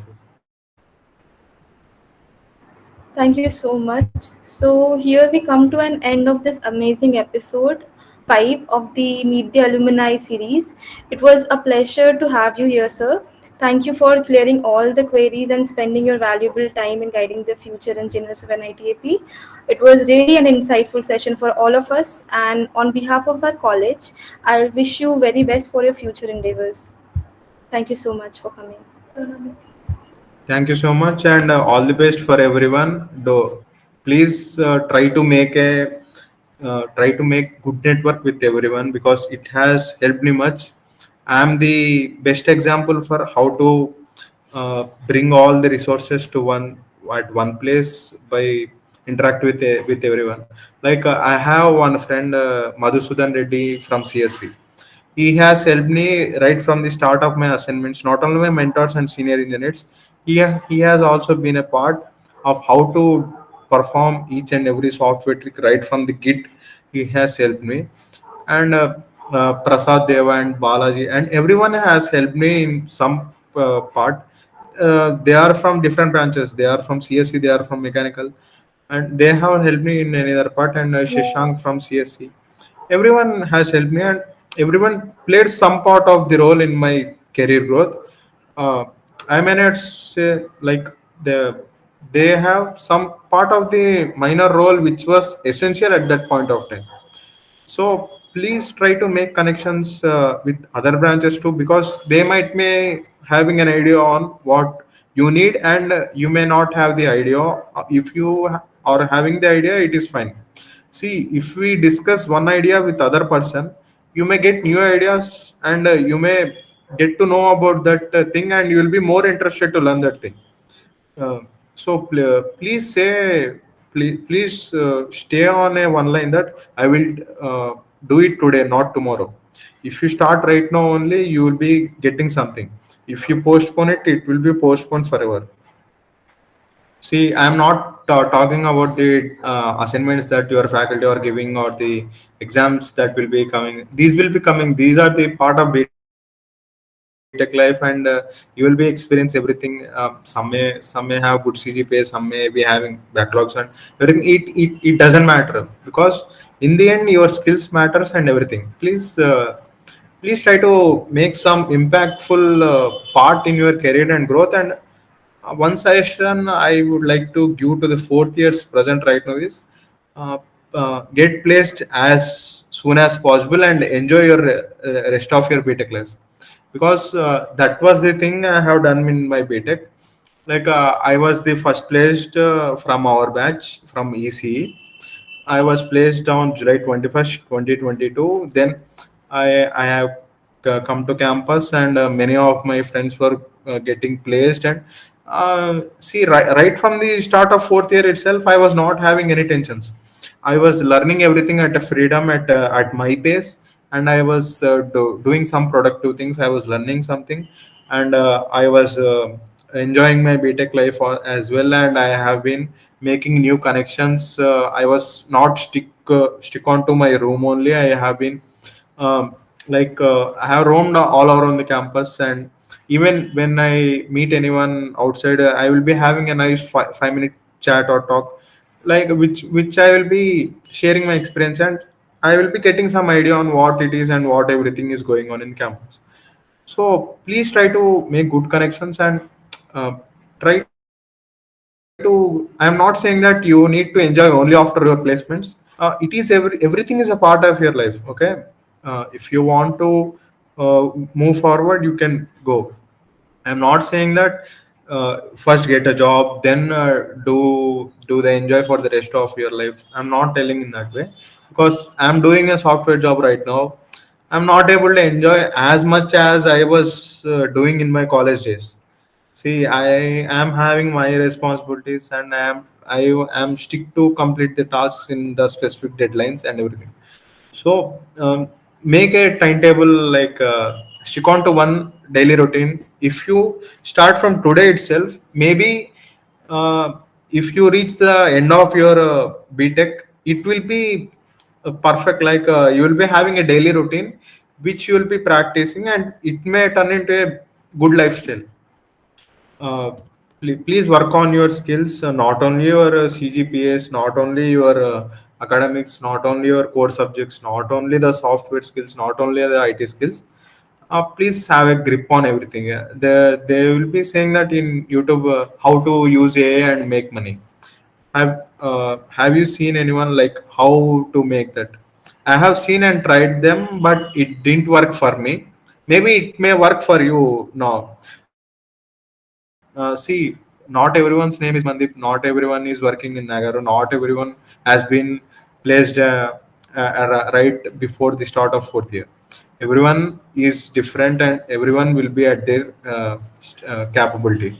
Thank you so much. So here we come to an end of this amazing episode 5 of the Meet the Alumni series. It was a pleasure to have you here, sir. Thank you for clearing all the queries and spending your valuable time in guiding the future engineers of NITAP. It was really an insightful session for all of us, and on behalf of our college, I'll wish you very best for your future endeavors. Thank you so much for coming. Thank you so much, and all the best for everyone. Do please try to make good network with everyone because it has helped me much. I am the best example for how to bring all the resources to one at one place by interact with everyone. Like I have one friend, Madhusudan Reddy from CSC. He has helped me right from the start of my assignments, not only my mentors and senior engineers. He has also been a part of how to perform each and every software trick right from the Git. He has helped me. And Prasad Deva and Balaji and everyone has helped me in some part. They are from different branches. They are from CSC, they are from mechanical, and they have helped me in another part. And Shashank from CSC, everyone has helped me, and everyone played some part of the role in my career growth. uh, I may not say like they have some part of the minor role which was essential at that point of time. So please try to make connections with other branches too, because they might may having an idea on what you need, and you may not have the idea. If you are having the idea, it is fine. See, if we discuss one idea with other person, you may get new ideas, and you may get to know about that thing, and you will be more interested to learn that thing. uh, please say, please stay on a one line that I will do it today, not tomorrow. If you start right now only, you will be getting something. If you postpone it, it will be postponed forever. See, I'm not talking about the assignments that your faculty are giving, or the exams that will be coming. These will be coming. These are the part of BTech life, and you will be experience everything. Some may have good CGPA, some may be having backlogs and everything. It doesn't matter, because in the end, your skills matters and everything. Please try to make some impactful part in your career and growth. And one suggestion I would like to give to the fourth years present right now is, uh, get placed as soon as possible and enjoy your rest of your BTech life, because that was the thing I have done in my BTech. Like, I was the first placed from our batch from ECE. I was placed on July 21st, 2022. Then I have come to campus, and many of my friends were getting placed. And see, right from the start of fourth year itself, I was not having any tensions. I was learning everything at a freedom, at my pace, and I was doing some productive things. I was learning something, and I was enjoying my BTech life as well. And I have been making new connections. I was not stick on to my room only. I have been, um, I have roamed all around the campus, and even when I meet anyone outside, I will be having a nice 5 minute chat or talk, like which I will be sharing my experience, and I will be getting some idea on what it is and what everything is going on in campus. So please try to make good connections, and uh, try to. I'm not saying that you need to enjoy only after your placements. Everything is a part of your life. Okay, if you want to move forward, you can go. I'm not saying that first get a job, then do the enjoy for the rest of your life. I'm not telling in that way, because I'm doing a software job right now. I'm not able to enjoy as much as I was doing in my college days. See, I am having my responsibilities, and I am stick to complete the tasks in the specific deadlines and everything. So make a timetable, like stick on to one daily routine. If you start from today itself, maybe uh, if you reach the end of your BTech, it will be perfect. Like, you will be having a daily routine which you will be practicing, and it may turn into a good lifestyle. uh, Please work on your skills, not only your CGPAs, not only your academics, not only your core subjects, not only the software skills, not only the IT skills. Please have a grip on everything. They will be saying that in YouTube, how to use AI and make money. Have you seen anyone like how to make that? I have seen and tried them, but it didn't work for me. Maybe it may work for you now. See, not everyone's name is Mandeep. Not everyone is working in Nagaru. Not everyone has been placed right before the start of fourth year. Everyone is different, and everyone will be at their capability.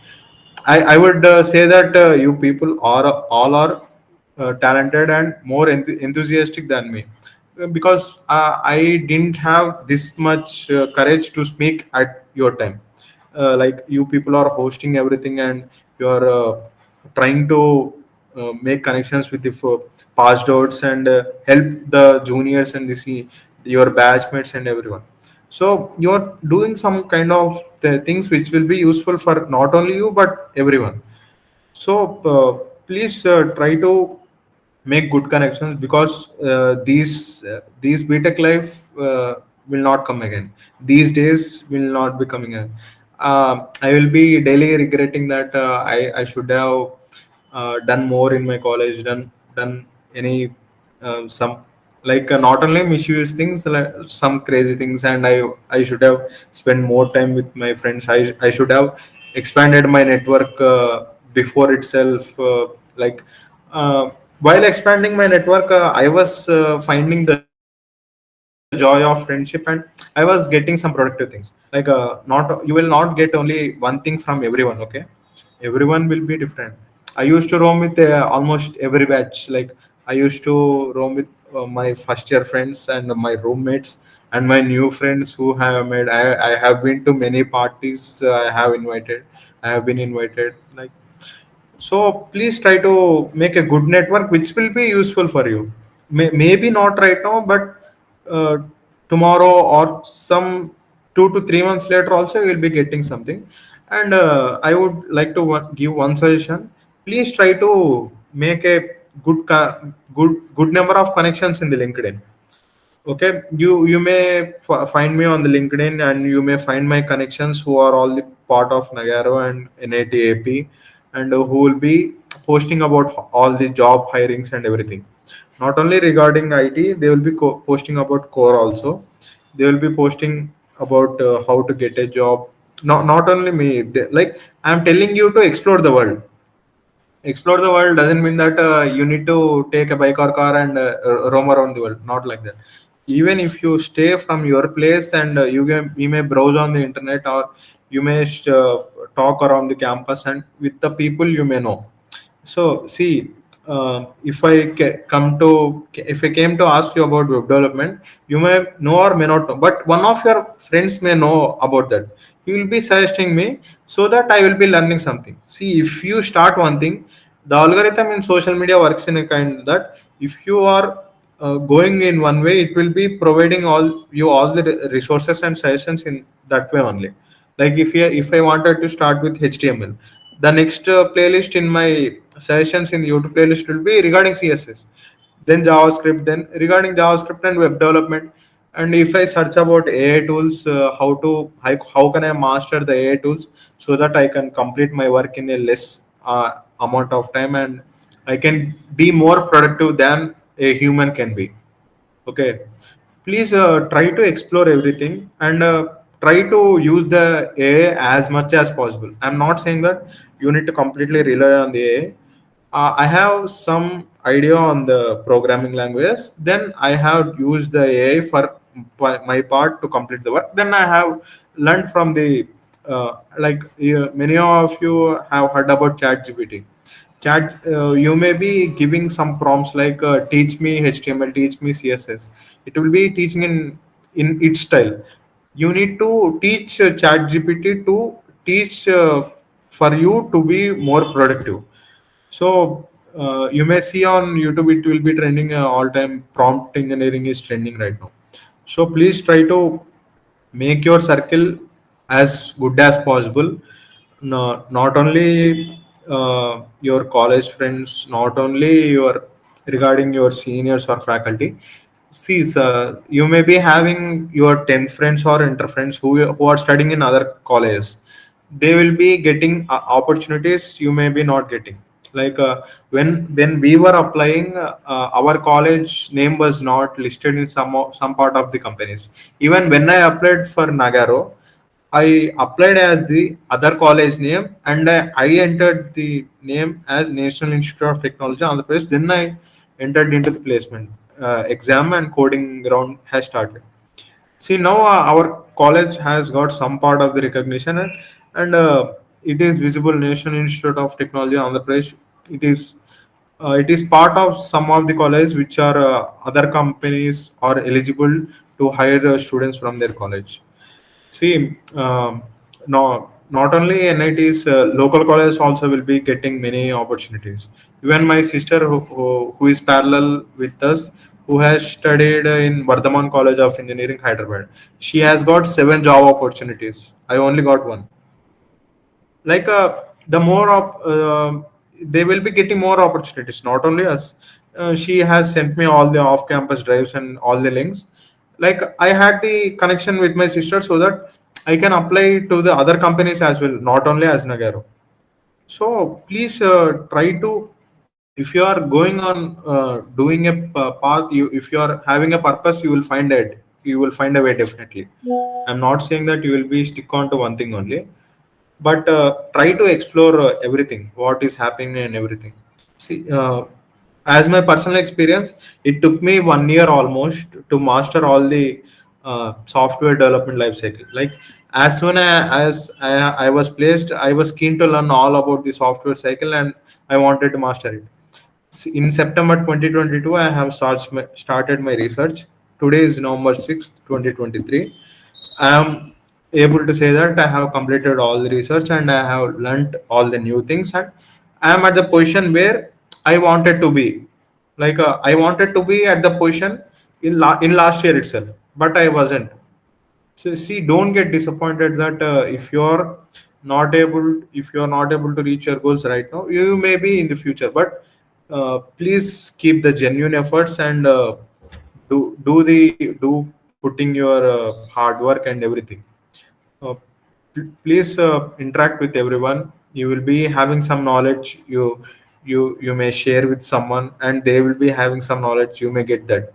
I would say that you people are all are talented and more enthusiastic than me, because I didn't have this much courage to speak at your time. Like, you people are hosting everything, and you are trying to make connections with the past outs, and help the juniors and your batchmates and everyone. So you're doing some kind of things which will be useful for not only you but everyone. So please try to make good connections, because these BTech life will not come again. These days will not be coming again. I will be daily regretting that I should have done more in my college, done any some, like, not only misuse things, like some crazy things, and I should have spent more time with my friends. I should have expanded my network before itself. Like, uh, While expanding my network, I was finding the joy of friendship, and I was getting some productive things. Like not you will not get only one thing from everyone. Okay, everyone will be different. I used to roam with almost every batch. Like I used to roam with my first year friends and my roommates and my new friends who have made. I have been to many parties. I have been invited. Like, so please try to make a good network which will be useful for you. Maybe not right now, but tomorrow or some 2 to 3 months later also you will be getting something. And I would like to give one suggestion. Please try to make a good number of connections in the LinkedIn. Okay, you may find me on the LinkedIn, and you may find my connections who are all the part of Nagaro and NATAP, and who will be posting about all the job hirings and everything. Not only regarding IT, they will be posting about core also. They will be posting about how to get a job. Not only me, like I'm telling you to explore the world. Explore the world doesn't mean that you need to take a bike or car and roam around the world. Not like that. Even if you stay from your place, and you may browse on the internet, or you may talk around the campus and with the people you may know. So see, if I came to ask you about web development, you may know or may not know, but one of your friends may know about that. He will be suggesting me, so that I will be learning something. See, if you start one thing, the algorithm in social media works in a kind that if you are going in one way, it will be providing all the resources and suggestions in that way only. Like if I wanted to start with HTML, the next playlist in my sessions in the YouTube playlist will be regarding CSS, then JavaScript, then regarding JavaScript and web development. And if I search about AI tools, how can I master the AI tools so that I can complete my work in a less amount of time, and I can be more productive than a human can be. Okay, please try to explore everything, and try to use the AI as much as possible. I'm not saying that you need to completely rely on the AI. I have some idea on the programming languages. Then I have used the AI for my part to complete the work. Then I have learned from the many of you have heard about ChatGPT. You may be giving some prompts like teach me HTML, teach me CSS. It will be teaching in its style. You need to teach ChatGPT to teach for you to be more productive. So you may see on YouTube, it will be trending all time. Prompt engineering is trending right now. So please try to make your circle as good as possible. No, not only your college friends, not only your regarding your seniors or faculty. See, sir, you may be having your 10th friends or inter friends who are studying in other colleges. They will be getting opportunities you may be not getting. Like when we were applying, our college name was not listed in some part of the companies. Even when I applied for Nagaro, I applied as the other college name, and I entered the name as National Institute of Technology Andhra Pradesh. Then I entered into the placement exam, and coding round has started. See, now our college has got some part of the recognition, and it is visible National Institute of Technology Andhra Pradesh. It is part of some of the colleges which are other companies are eligible to hire students from their college. See, no, not only NITs, local colleges also will be getting many opportunities. Even my sister, who is parallel with us, who has studied in Vardhaman College of Engineering, Hyderabad, she has got 7 job opportunities. I only got one. Like the more they will be getting more opportunities, not only us. She has sent me all the off campus drives and all the links. Like I had the connection with my sister, so that I can apply to the other companies as well, not only as Nagaro. So please try to, if you are going on doing a path, if you are having a purpose, you will find a way, definitely. I'm not saying that you will be stick on to one thing only, but try to explore everything what is happening and everything. See, As my personal experience, it took me 1 year almost to master all the software development life cycle. Like as soon as I was placed, I was keen to learn all about the software cycle, and I wanted to master it. In September 2022, I have started my research. Today is November 6th, 2023. I am able to say that I have completed all the research and I have learned all the new things, and I am at the position where I wanted to be. Like I wanted to be at the position in last year itself, but I wasn't. So see, don't get disappointed that if you are not able to reach your goals right now, you may be in the future. But please keep the genuine efforts and do putting your hard work and everything. Uh, Please interact with everyone. You will be having some knowledge. You may share with someone, and they will be having some knowledge. You may get that.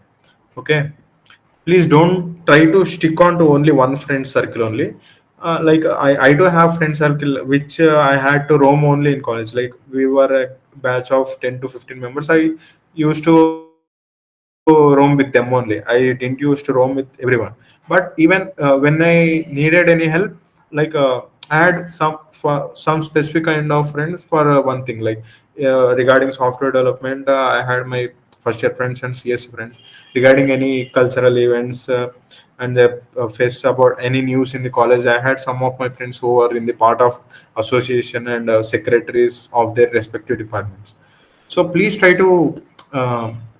Okay, please don't try to stick on to only one friend circle only. Like I do have friend circle which I had to roam only in college. Like we were a batch of 10 to 15 members. I used to roam with them only. I didn't used to roam with everyone. But even when I needed any help, like I had some specific kind of friends for one thing. Like regarding software development, I had my first year friends and CS friends. Regarding any cultural events and the fests about any news in the college, I had some of my friends who are in the part of association and secretaries of their respective departments. So please try to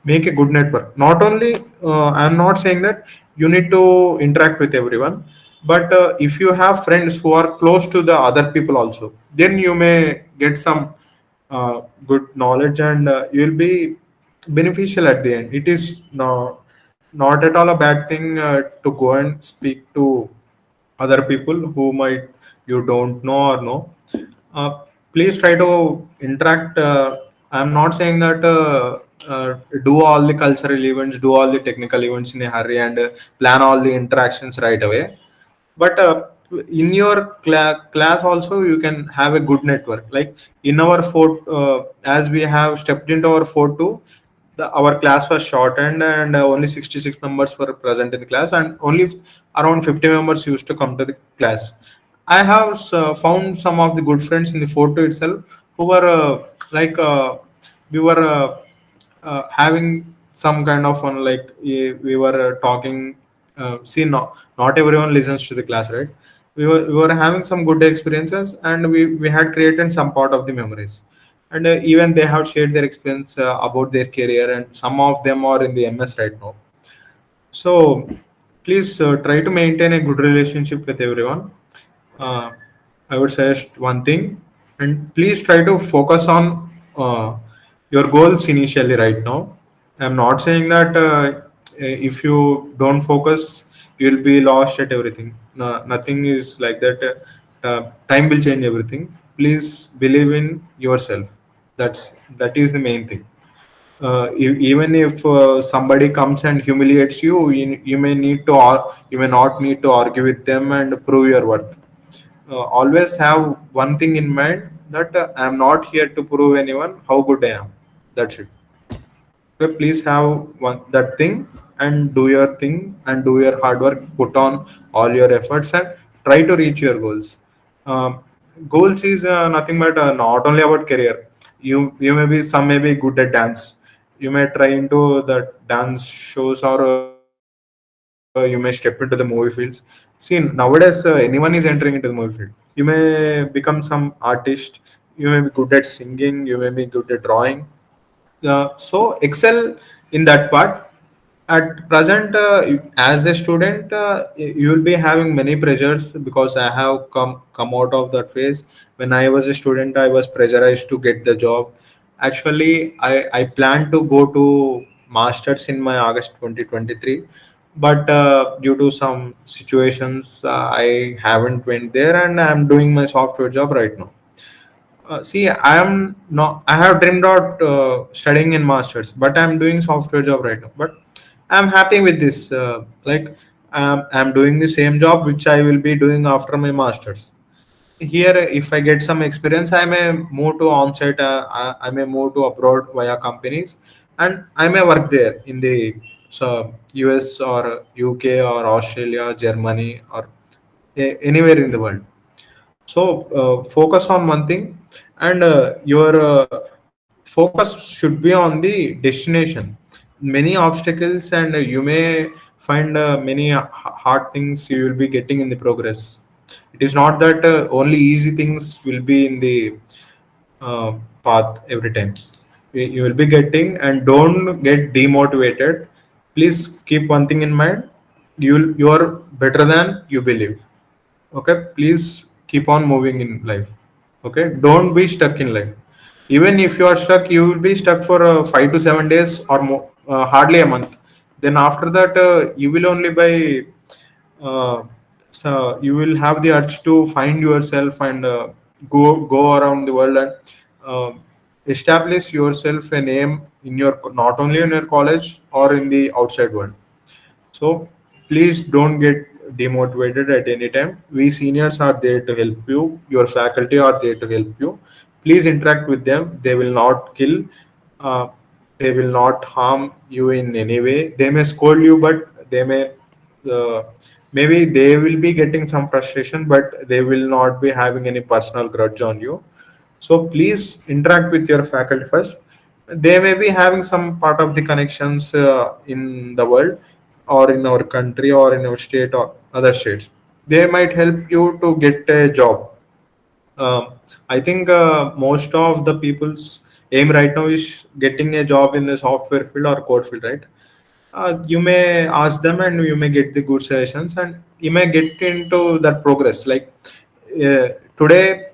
make a good network. Not only I'm not saying that you need to interact with everyone, but if you have friends who are close to the other people also, then you may get some good knowledge, and you'll be beneficial at the end. It is not at all a bad thing to go and speak to other people who might you don't know or know. uh, Please try to interact. I'm not saying that do all the cultural events, do all the technical events in a hurry, and plan all the interactions right away. But in your class also, you can have a good network. Like in our fort, as we have stepped into our fort too, our class was shortened, and only 66 members were present in the class, and only around 50 members used to come to the class. I have found some of the good friends in the photo itself who were like we were having some kind of fun. Like we were talking. See, not everyone listens to the class, right? We were having some good experiences, and we had created some part of the memories. And even they have shared their experience about their career, and some of them are in the MS right now. So please try to maintain a good relationship with everyone. uh, I would suggest one thing, and please try to focus on your goals initially right now. I'm not saying that if you don't focus, you'll be lost at everything. No, nothing is like that. Time will change everything. Please believe in yourself. That is the main thing. Even if somebody comes and humiliates you, you may not need to argue with them and prove your worth. Always have one thing in mind, that I am not here to prove anyone how good I am. That's it. Okay, please have that thing, and do your thing, and do your hard work. Put on all your efforts and try to reach your goals. Um, Goals is nothing but not only about career. You may be, some may be good at dance. You may try into the dance shows, or you may step into the movie fields. See, nowadays anyone is entering into the movie field. You may become some artist. You may be good at singing. You may be good at drawing. So excel in that part. At present, as a student, you will be having many pressures, because I have come out of that phase. When I was a student, I was pressurized to get the job. Actually, I plan to go to masters in my August 2023, but due to some situations, I haven't went there, and I'm doing my software job right now. See, I am not. I have dreamed out studying in masters, but I'm doing software job right now. But I'm happy with this. I'm doing the same job which I will be doing after my masters. here if I get some experience, I may move to on-site, I may move to abroad via companies, and I may work there in the US or UK or Australia, Germany, or anywhere in the world. So focus on one thing, and your focus should be on the destination. Many obstacles, and you may find many hard things you will be getting in the progress. It is not that only easy things will be in the uh, path every time. You will be getting, and don't get demotivated. Please keep one thing in mind: you are better than you believe. Okay, please keep on moving in life. Okay, don't be stuck in life. Even if you are stuck, you will be stuck for 5 to 7 days or more, hardly a month. Then after that, you will only by so you will have the urge to find yourself, and go around the world, and uh, establish yourself a name in your, not only in your college or in the outside world. So please don't get demotivated at any time. We seniors are there to help you. Your faculty are there to help you. Please interact with them. They will not kill. Uh, they will not harm you in any way. They may scold you, but they may uh, maybe they will be getting some frustration, but they will not be having any personal grudge on you. So please interact with your faculty first. They may be having some part of the connections in the world, or in our country, or in our state, or other states. They might help you to get a job. I think most of the people's aim right now is getting a job in the software field or code field, right? You may ask them, and you may get the good suggestions, and you may get into that progress. Like today,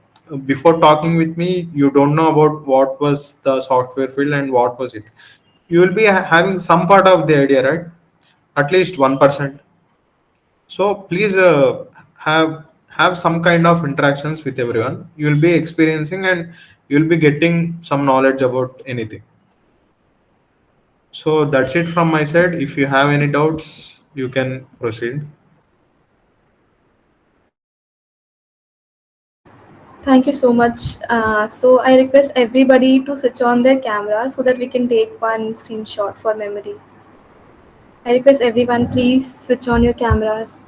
before talking with me, you don't know about what was the software field and what was it. You will be having some part of the idea, right? At least 1%. So please have some kind of interactions with everyone. You will be experiencing, and you will be getting some knowledge about anything. So that's it from my side. If you have any doubts, you can proceed. Thank you so much. So I request everybody to switch on their camera so that we can take one screenshot for memory. I request everyone, please switch on your cameras.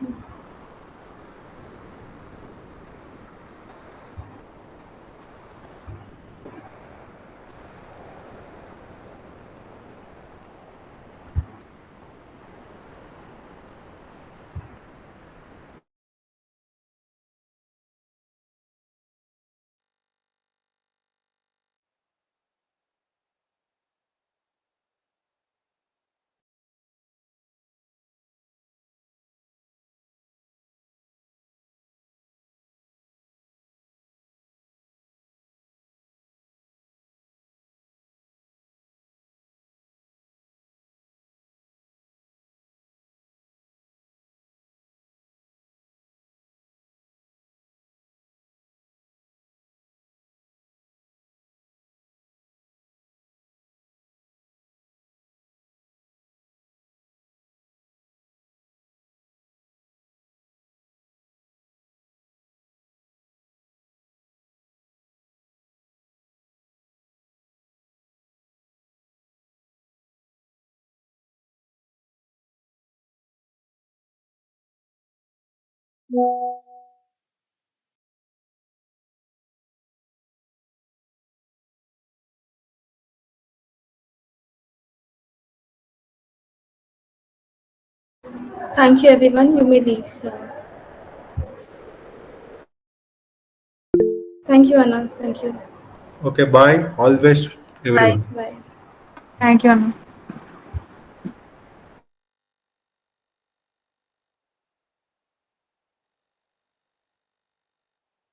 Thank you, everyone. You may leave. Thank you, Anna. Thank you. Okay, bye. All the best, Bye. everyone. Bye. Thank you, Anu.